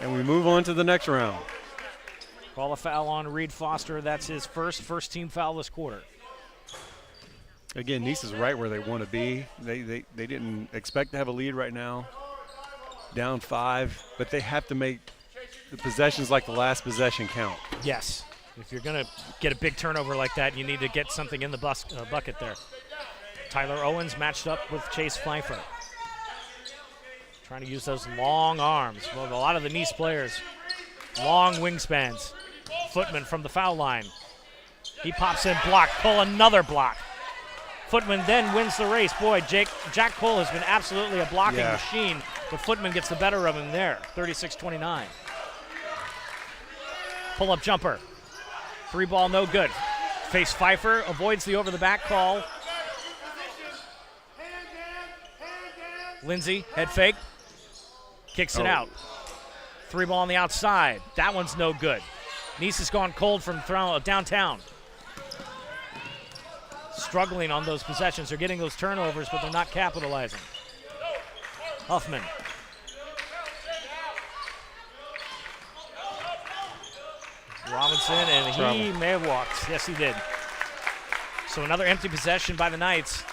and we move on to the next round. Call a foul on Reed Foster. That's his first team foul this quarter. Again, Nease is right where they want to be. They didn't expect to have a lead right now, down 5, but they have to make the possessions like the last possession count. Yes. If you're going to get a big turnover like that, you need to get something in the bucket there. Tyler Owens matched up with Chase Pfeiffer. Trying to use those long arms. Well, a lot of the Nease players, long wingspans. Footman from the foul line. He pops in, block, pull another block. Footman then wins the race. Boy, Jack Cole has been absolutely a blocking machine, but Footman gets the better of him there, 36-29. Pull-up jumper. 3-ball, no good. Face Pfeiffer, avoids the over-the-back call. Lindsay, head fake, kicks it out. 3 ball on the outside. That one's no good. Nease has gone cold from downtown. Struggling on those possessions. They're getting those turnovers, but they're not capitalizing. Huffman. Robinson, and he may have walked. Yes, he did. So another empty possession by the Knights.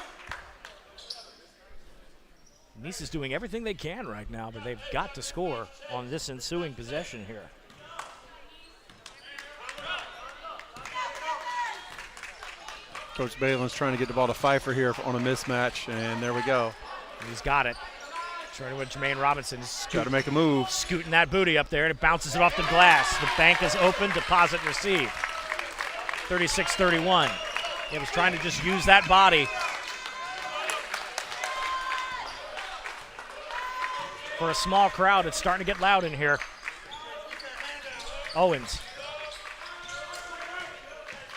Nease is doing everything they can right now, but they've got to score on this ensuing possession here. Coach Balin's trying to get the ball to Pfeiffer here on a mismatch, and there we go. He's got it. Trying with Jermaine Robinson. Got to make a move. Scooting that booty up there, and it bounces it off the glass. The bank is open, deposit received. 36-31. He was trying to just use that body. For a small crowd, it's starting to get loud in here. Owens.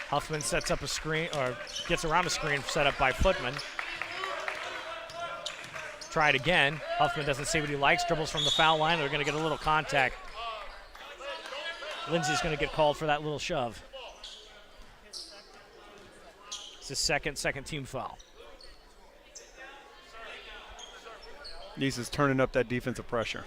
Huffman sets up a screen, or gets around a screen set up by Footman. Try it again. Huffman doesn't see what he likes, dribbles from the foul line. They're going to get a little contact. Lindsay's going to get called for that little shove. It's his second team foul. Nease is turning up that defensive pressure.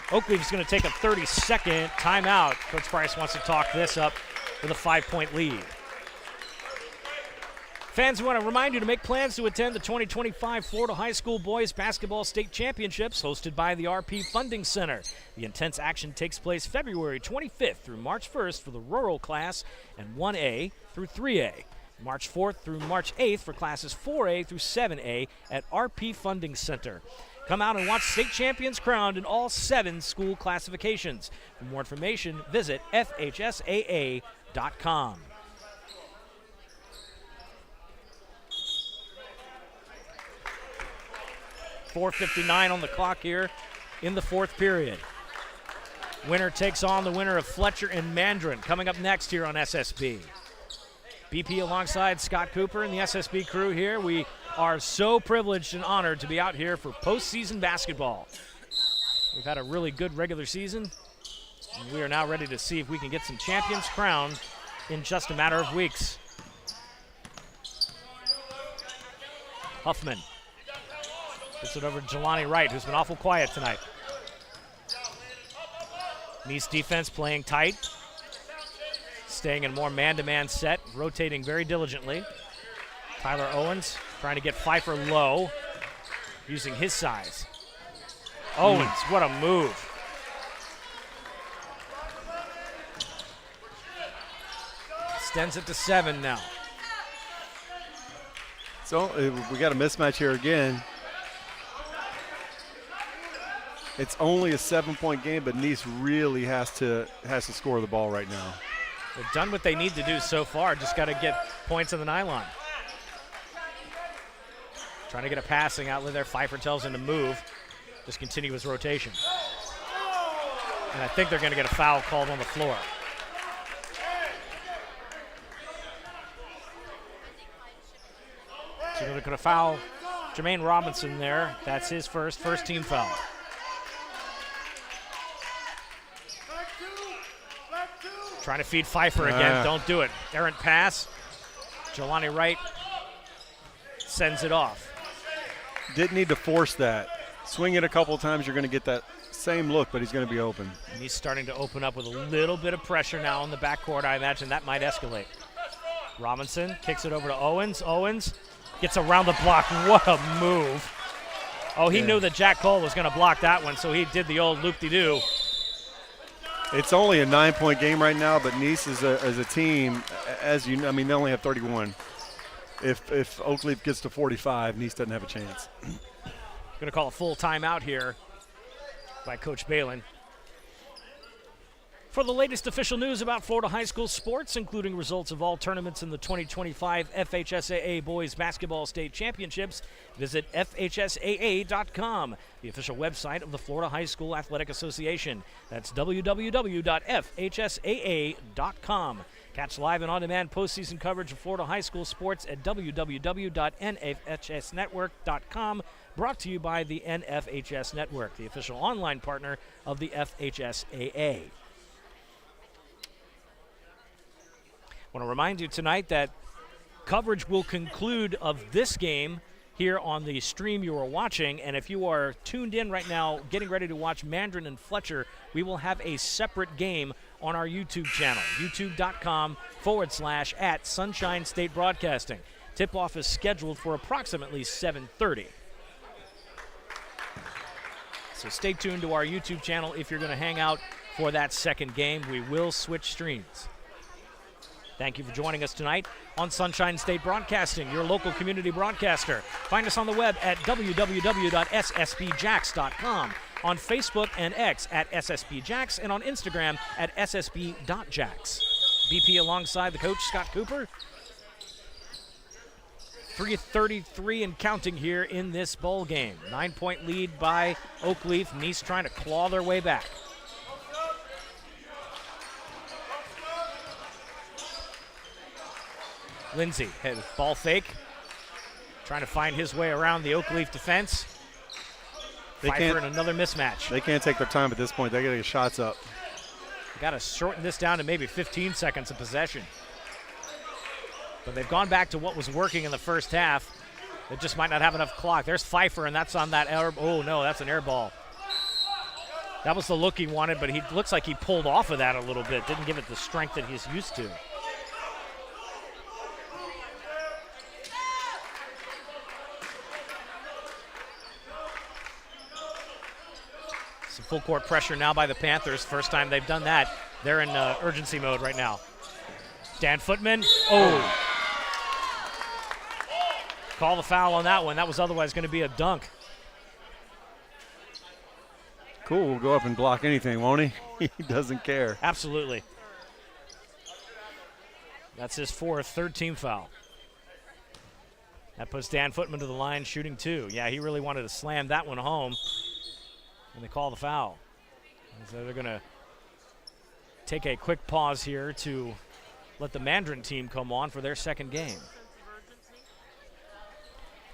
Oakleaf is going to take a 30-second timeout. Coach Price wants to talk this up with a 5-point lead. Fans, we want to remind you to make plans to attend the 2025 Florida High School Boys Basketball State Championships hosted by the RP Funding Center. The intense action takes place February 25th through March 1st for the rural class and 1A through 3A. March 4th through March 8th for classes 4A through 7A at RP Funding Center. Come out and watch state champions crowned in all 7 school classifications. For more information, visit FHSAA.com. .4:59 on the clock here in the 4th period. Winner takes on the winner of Fletcher and Mandarin. Coming up next here on SSB. BP alongside Scott Cooper and the SSB crew here. We are so privileged and honored to be out here for postseason basketball. We've had a really good regular season, and we are now ready to see if we can get some champions crowned in just a matter of weeks. Huffman puts it over to Jelani Wright, who's been awful quiet tonight. Nease defense playing tight, staying in more man-to-man set, rotating very diligently. Tyler Owens trying to get Pfeiffer low, using his size. Owens, what a move. Extends it to 7 now. So we got a mismatch here again. It's only a 7-point game, but Nease really has to score the ball right now. They've done what they need to do so far. Just got to get points on the nylon. Trying to get a passing outlet there. Pfeiffer tells him to move. Just continue his rotation. And I think they're going to get a foul called on the floor. So they're going to foul Jermaine Robinson there. That's his first team foul. Trying to feed Pfeiffer again. Don't do it. Errant pass. Jelani Wright sends it off. Didn't need to force that. Swing it a couple of times, you're going to get that same look, but he's going to be open. And he's starting to open up with a little bit of pressure now in the backcourt. I imagine that might escalate. Robinson kicks it over to Owens. Owens gets around the block. What a move. Oh, he knew that Jack Cole was going to block that one, so he did the old loop-de-doo. It's only a 9-point game right now, but Nease as a team, as you know, I mean, they only have 31. If Oakleaf gets to 45, Nease doesn't have a chance. Going to call a full timeout here by Coach Balin. For the latest official news about Florida high school sports, including results of all tournaments in the 2025 FHSAA Boys Basketball State Championships, visit FHSAA.com, the official website of the Florida High School Athletic Association. That's www.fhsaa.com. Catch live and on-demand postseason coverage of Florida high school sports at www.nfhsnetwork.com. Brought to you by the NFHS Network, the official online partner of the FHSAA. I want to remind you tonight that coverage will conclude of this game here on the stream you are watching, and if you are tuned in right now getting ready to watch Mandarin and Fletcher, we will have a separate game on our YouTube channel, youtube.com/@Sunshine State Broadcasting. Tip-off is scheduled for approximately 7:30. So stay tuned to our YouTube channel if you're going to hang out for that second game. We will switch streams. Thank you for joining us tonight on Sunshine State Broadcasting, your local community broadcaster. Find us on the web at www.ssbjax.com, on Facebook and X at @SSBJax, and on Instagram at @ssb.jax. BP alongside the coach, Scott Cooper. 3:33 and counting here in this bowl game. 9-point lead by Oakleaf. Nease trying to claw their way back. Lindsay, ball fake, trying to find his way around the Oakleaf defense. Pfeiffer in another mismatch. They can't take their time at this point. They got to get shots up. Got to shorten this down to maybe 15 seconds of possession. But they've gone back to what was working in the first half. They just might not have enough clock. There's Pfeiffer, and that's on that air. Oh, no, that's an air ball. That was the look he wanted, but he looks like he pulled off of that a little bit. Didn't give it the strength that he's used to. Full court pressure now by the Panthers. First time they've done that. They're in urgency mode right now. Dan Footman. Oh. Call the foul on that one. That was otherwise going to be a dunk. Cool, will go up and block anything, won't he? He doesn't care. Absolutely. That's his fourth, third team foul. That puts Dan Footman to the line, shooting two. Yeah, he really wanted to slam that one home. And they call the foul. So they're going to take a quick pause here to let the Mandarin team come on for their second game.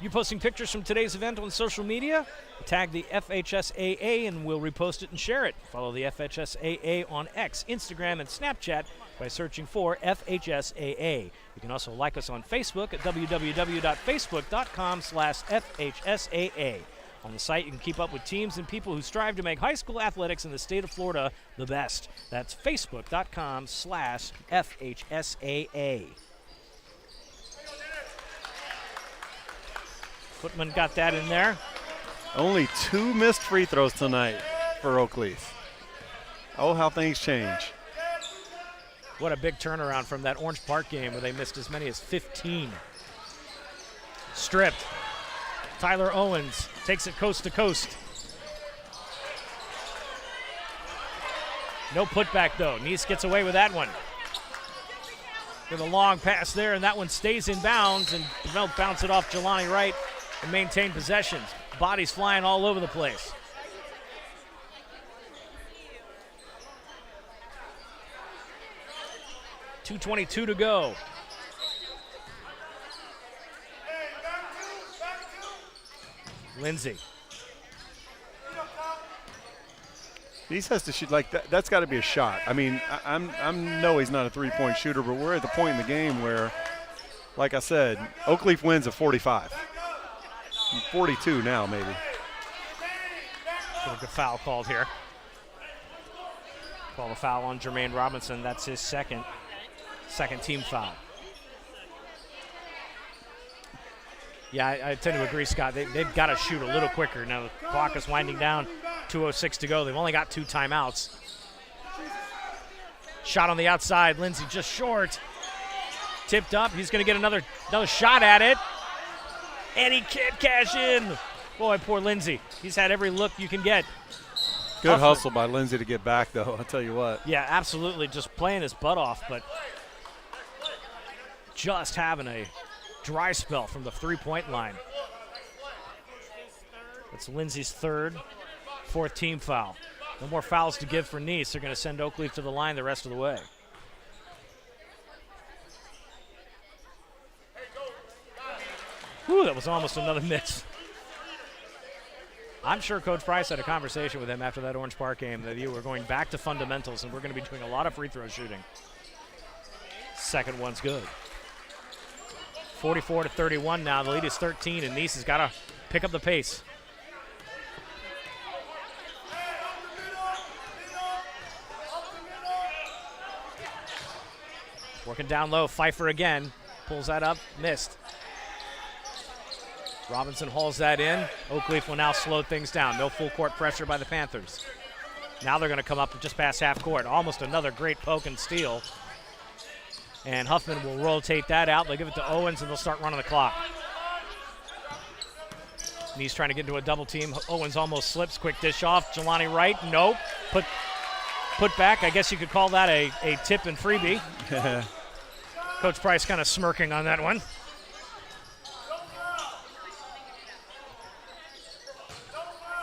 You posting pictures from today's event on social media? Tag the FHSAA and we'll repost it and share it. Follow the FHSAA on X, Instagram, and Snapchat by searching for FHSAA. You can also like us on Facebook at www.facebook.com/FHSAA. On the site, you can keep up with teams and people who strive to make high school athletics in the state of Florida the best. That's facebook.com/FHSAA. Footman got that in there. Only 2 missed free throws tonight for Oakleaf. Oh, how things change. What a big turnaround from that Orange Park game where they missed as many as 15. Stripped. Tyler Owens takes it coast to coast. No putback, though. Nease gets away with that one. With a long pass there, and that one stays in bounds, and they'll bounce it off Jelani Wright and maintain possessions. Bodies flying all over the place. .222 to go. Lindsay. He has to shoot like that. That's got to be a shot. I mean, I know he's not a three-point shooter, but we're at the point in the game where, like I said, Oakleaf wins at 45. 42 now, maybe. Get a foul called here. Call the foul on Jermaine Robinson. That's his second team foul. Yeah, I tend to agree, Scott. They've got to shoot a little quicker. Now the clock is winding down, 2:06 to go. They've only got 2 timeouts. Shot on the outside. Lindsay just short. Tipped up. He's going to get another shot at it. And he can't cash in. Boy, poor Lindsay. He's had every look you can get. Good hustle by Lindsay to get back, though. I'll tell you what. Yeah, absolutely. Just playing his butt off, but just having a dry spell from the three-point line. That's Lindsay's fourth team foul. No more fouls to give for Nease. They're going to send Oakleaf to the line the rest of the way. Whew, that was almost another miss. I'm sure Coach Price had a conversation with him after that Orange Park game that you were going back to fundamentals and we're going to be doing a lot of free throw shooting. Second one's good. 44-31 now. The lead is 13, and Nease has got to pick up the pace. Working down low. Pfeiffer again. Pulls that up. Missed. Robinson hauls that in. Oakleaf will now slow things down. No full court pressure by the Panthers. Now they're going to come up just past half court. Almost another great poke and steal. And Huffman will rotate that out. They'll give it to Owens, and they'll start running the clock. Nease trying to get into a double team. Owens almost slips. Quick dish off. Jelani Wright. Nope. Put back. I guess you could call that a tip and freebie. Coach Price kind of smirking on that one.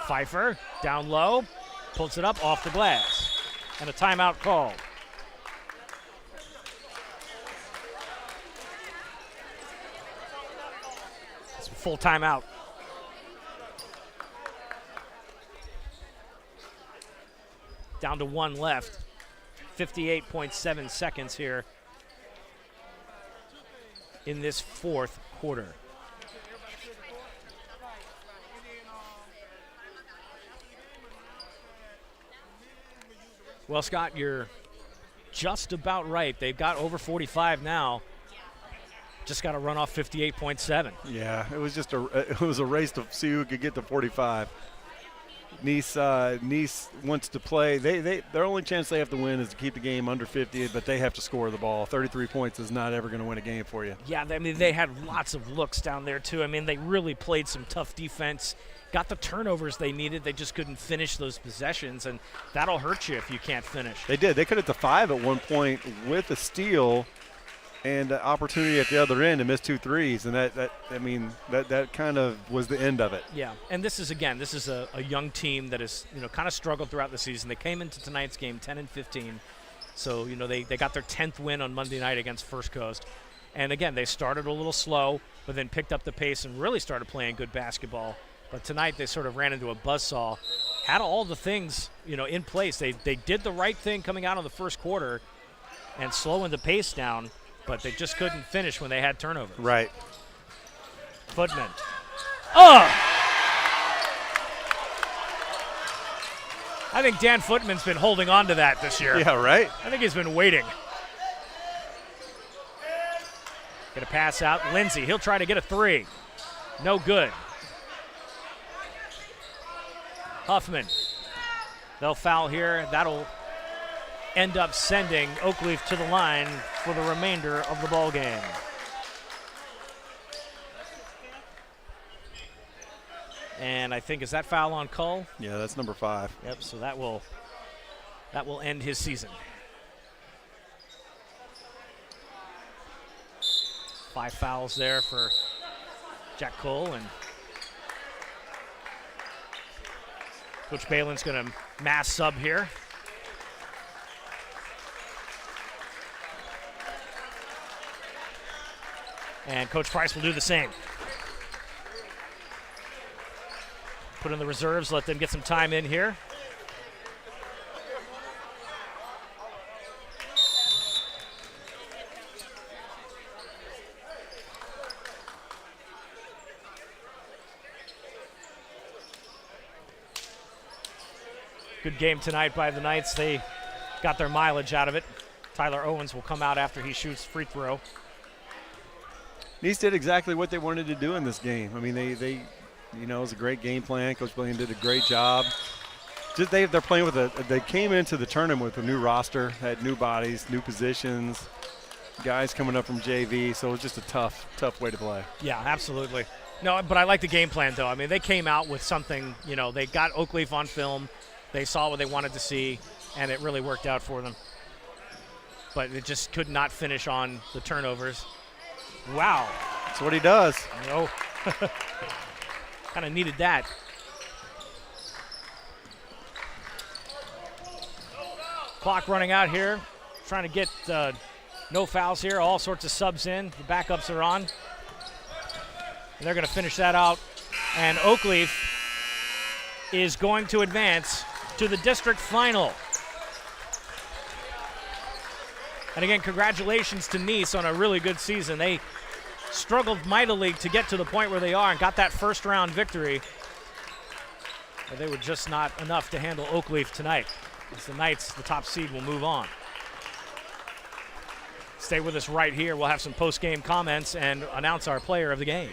Pfeiffer down low. Pulls it up off the glass. And a timeout called. It's a full timeout. Down to one left. 58.7 seconds here in this fourth quarter. Well, Scott, you're just about right. They've got over 45 now. Just got to run off 58.7. Yeah, it was just a race to see who could get to 45. Nease wants to play. Their only chance they have to win is to keep the game under 50, but they have to score the ball. 33 points is not ever going to win a game for you. Yeah, I mean, they had lots of looks down there, too. I mean, they really played some tough defense, got the turnovers they needed. They just couldn't finish those possessions, and that'll hurt you if you can't finish. They did. They could have to 5 at one point with a steal and an opportunity at the other end to miss 2 threes, and that kind of was the end of it. Yeah, and this is a young team that has kind of struggled throughout the season. They came into tonight's game 10-15, so they got their 10th win on Monday night against First Coast, and again they started a little slow, but then picked up the pace and really started playing good basketball. But tonight they sort of ran into a buzzsaw, had all the things in place. They did the right thing coming out of the first quarter, and slowing the pace down. But they just couldn't finish when they had turnovers. Right. Footman. Oh! I think Dan Footman's been holding on to that this year. Yeah, right? I think he's been waiting. Get a pass out. Lindsay, he'll try to get a 3. No good. Huffman. They'll foul here. That'll end up sending Oakleaf to the line for the remainder of the ball game. And I think, is that foul on Cull? Yeah, that's number 5. Yep, so that will end his season. 5 fouls there for Jack Cole, and Coach Balin's going to mass sub here. And Coach Price will do the same. Put in the reserves, let them get some time in here. Good game tonight by the Knights. They got their mileage out of it. Tyler Owens will come out after he shoots free throw. Nease did exactly what they wanted to do in this game. I mean, they it was a great game plan. Coach Blaine did a great job. Just they're playing with they came into the tournament with a new roster, had new bodies, new positions, guys coming up from JV. So it was just a tough way to play. Yeah, absolutely. No, but I like the game plan though. I mean, they came out with something. They got Oakleaf on film. They saw what they wanted to see, and it really worked out for them. But it just could not finish on the turnovers. Wow. That's what he does. No. Kind of needed that. Clock running out here. Trying to get no fouls here. All sorts of subs in. The backups are on. And they're going to finish that out. And Oakleaf is going to advance to the district final. And again, congratulations to Nease on a really good season. They struggled mightily to get to the point where they are and got that first round victory. But they were just not enough to handle Oakleaf tonight. As the Knights, the top seed, will move on. Stay with us right here. We'll have some post-game comments and announce our player of the game.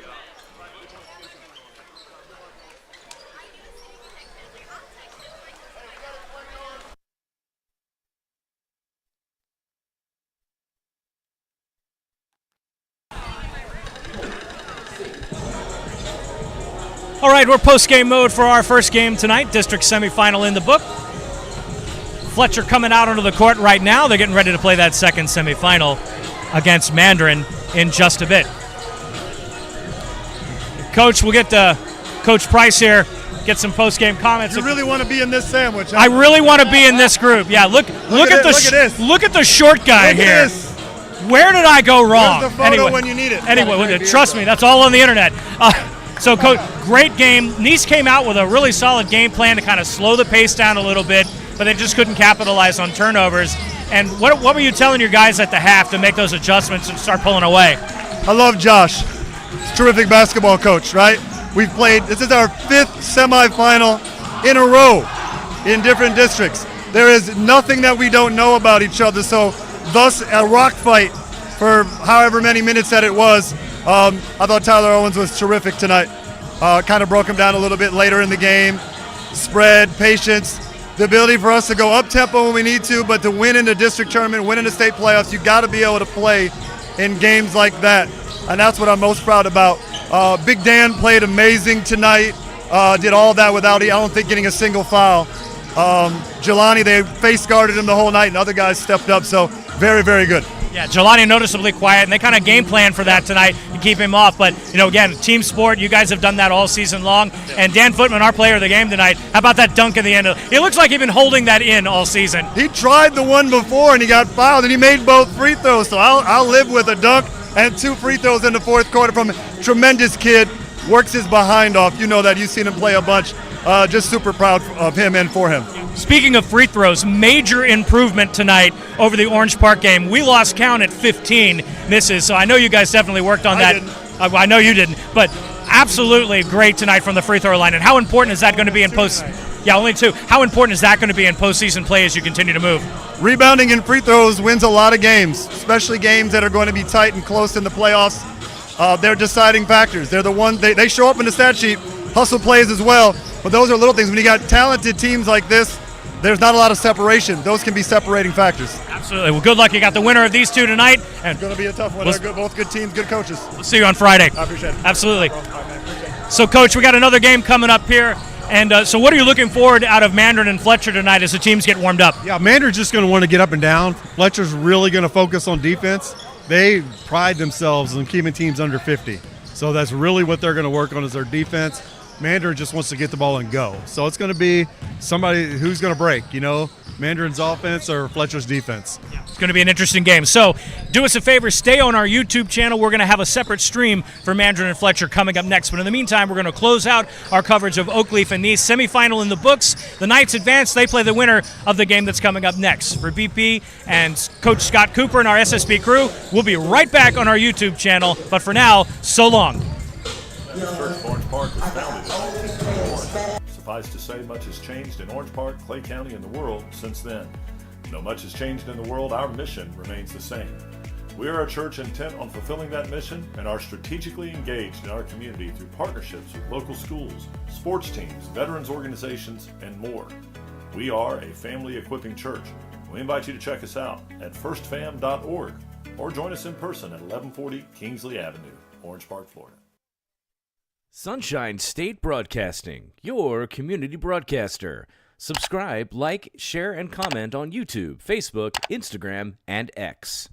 All right, we're post-game mode for our first game tonight, district semifinal in the book. Fletcher coming out onto the court right now. They're getting ready to play that second semifinal against Mandarin in just a bit. Coach, we'll get Coach Price here, get some post-game comments. You really want to be in this sandwich, huh? I really want to be in this group. Yeah, look at the short guy here. Where did I go wrong? Where's the photo when you need it? Anyway, trust me, that's all on the internet. So, Coach, great game. Nease came out with a really solid game plan to kind of slow the pace down a little bit, but they just couldn't capitalize on turnovers. And what were you telling your guys at the half to make those adjustments and start pulling away? I love Josh. He's a terrific basketball coach, right? We've played, this is our 5th semifinal in a row in different districts. There is nothing that we don't know about each other, so thus a rock fight for however many minutes that it was. I thought Tyler Owens was terrific tonight. Kind of broke him down a little bit later in the game. Spread, patience, the ability for us to go up-tempo when we need to, but to win in the district tournament, win in the state playoffs, you got to be able to play in games like that. And that's what I'm most proud about. Big Dan played amazing tonight. Did all that without, I don't think, getting a single foul. Jelani, they face guarded him the whole night, and other guys stepped up, so very, very good. Yeah, Jelani noticeably quiet, and they kind of game plan for that tonight to keep him off. But, again, team sport, you guys have done that all season long. And Dan Footman, our player of the game tonight, how about that dunk at the end? It looks like he's been holding that in all season. He tried the one before, and he got fouled, and he made both free throws. So I'll live with a dunk and 2 free throws in the fourth quarter from a tremendous kid. Works his behind off. You know that. You've seen him play a bunch. Just super proud of him and for him. Speaking of free throws, major improvement tonight over the Orange Park game. We lost count at 15 misses, so I know you guys definitely worked on that. I know you didn't, but absolutely great tonight from the free throw line. And how important is that going to be in post? Yeah, only 2. How important is that going to be in postseason play as you continue to move? Rebounding and free throws wins a lot of games, especially games that are going to be tight and close in the playoffs. They're deciding factors. They're the ones they show up in the stat sheet. Hustle plays as well, but those are little things. When you got talented teams like this, there's not a lot of separation. Those can be separating factors. Absolutely. Well, good luck. You got the winner of these 2 tonight. And it's going to be a tough one. They're both good teams, good coaches. We'll see you on Friday. I appreciate it. Absolutely. So, Coach, we got another game coming up here. And so what are you looking forward out of Mandarin and Fletcher tonight as the teams get warmed up? Yeah, Mandarin's just going to want to get up and down. Fletcher's really going to focus on defense. They pride themselves on keeping teams under 50. So that's really what they're going to work on is their defense. Mandarin just wants to get the ball and go. So it's going to be somebody who's going to break, Mandarin's offense or Fletcher's defense. Yeah, it's going to be an interesting game. So do us a favor, stay on our YouTube channel. We're going to have a separate stream for Mandarin and Fletcher coming up next. But in the meantime, we're going to close out our coverage of Oakleaf and Nease semifinal in the books. The Knights advance. They play the winner of the game that's coming up next. For BP and Coach Scott Cooper and our SSB crew, we'll be right back on our YouTube channel. But for now, so long. The Church of Orange Park was founded in 1921. Suffice to say, much has changed in Orange Park, Clay County, and the world since then. Though much has changed in the world, our mission remains the same. We are a church intent on fulfilling that mission and are strategically engaged in our community through partnerships with local schools, sports teams, veterans organizations, and more. We are a family equipping church. We invite you to check us out at firstfam.org or join us in person at 1140 Kingsley Avenue, Orange Park, Florida. Sunshine State Broadcasting, your community broadcaster. Subscribe, like, share, and comment on YouTube, Facebook, Instagram, and X.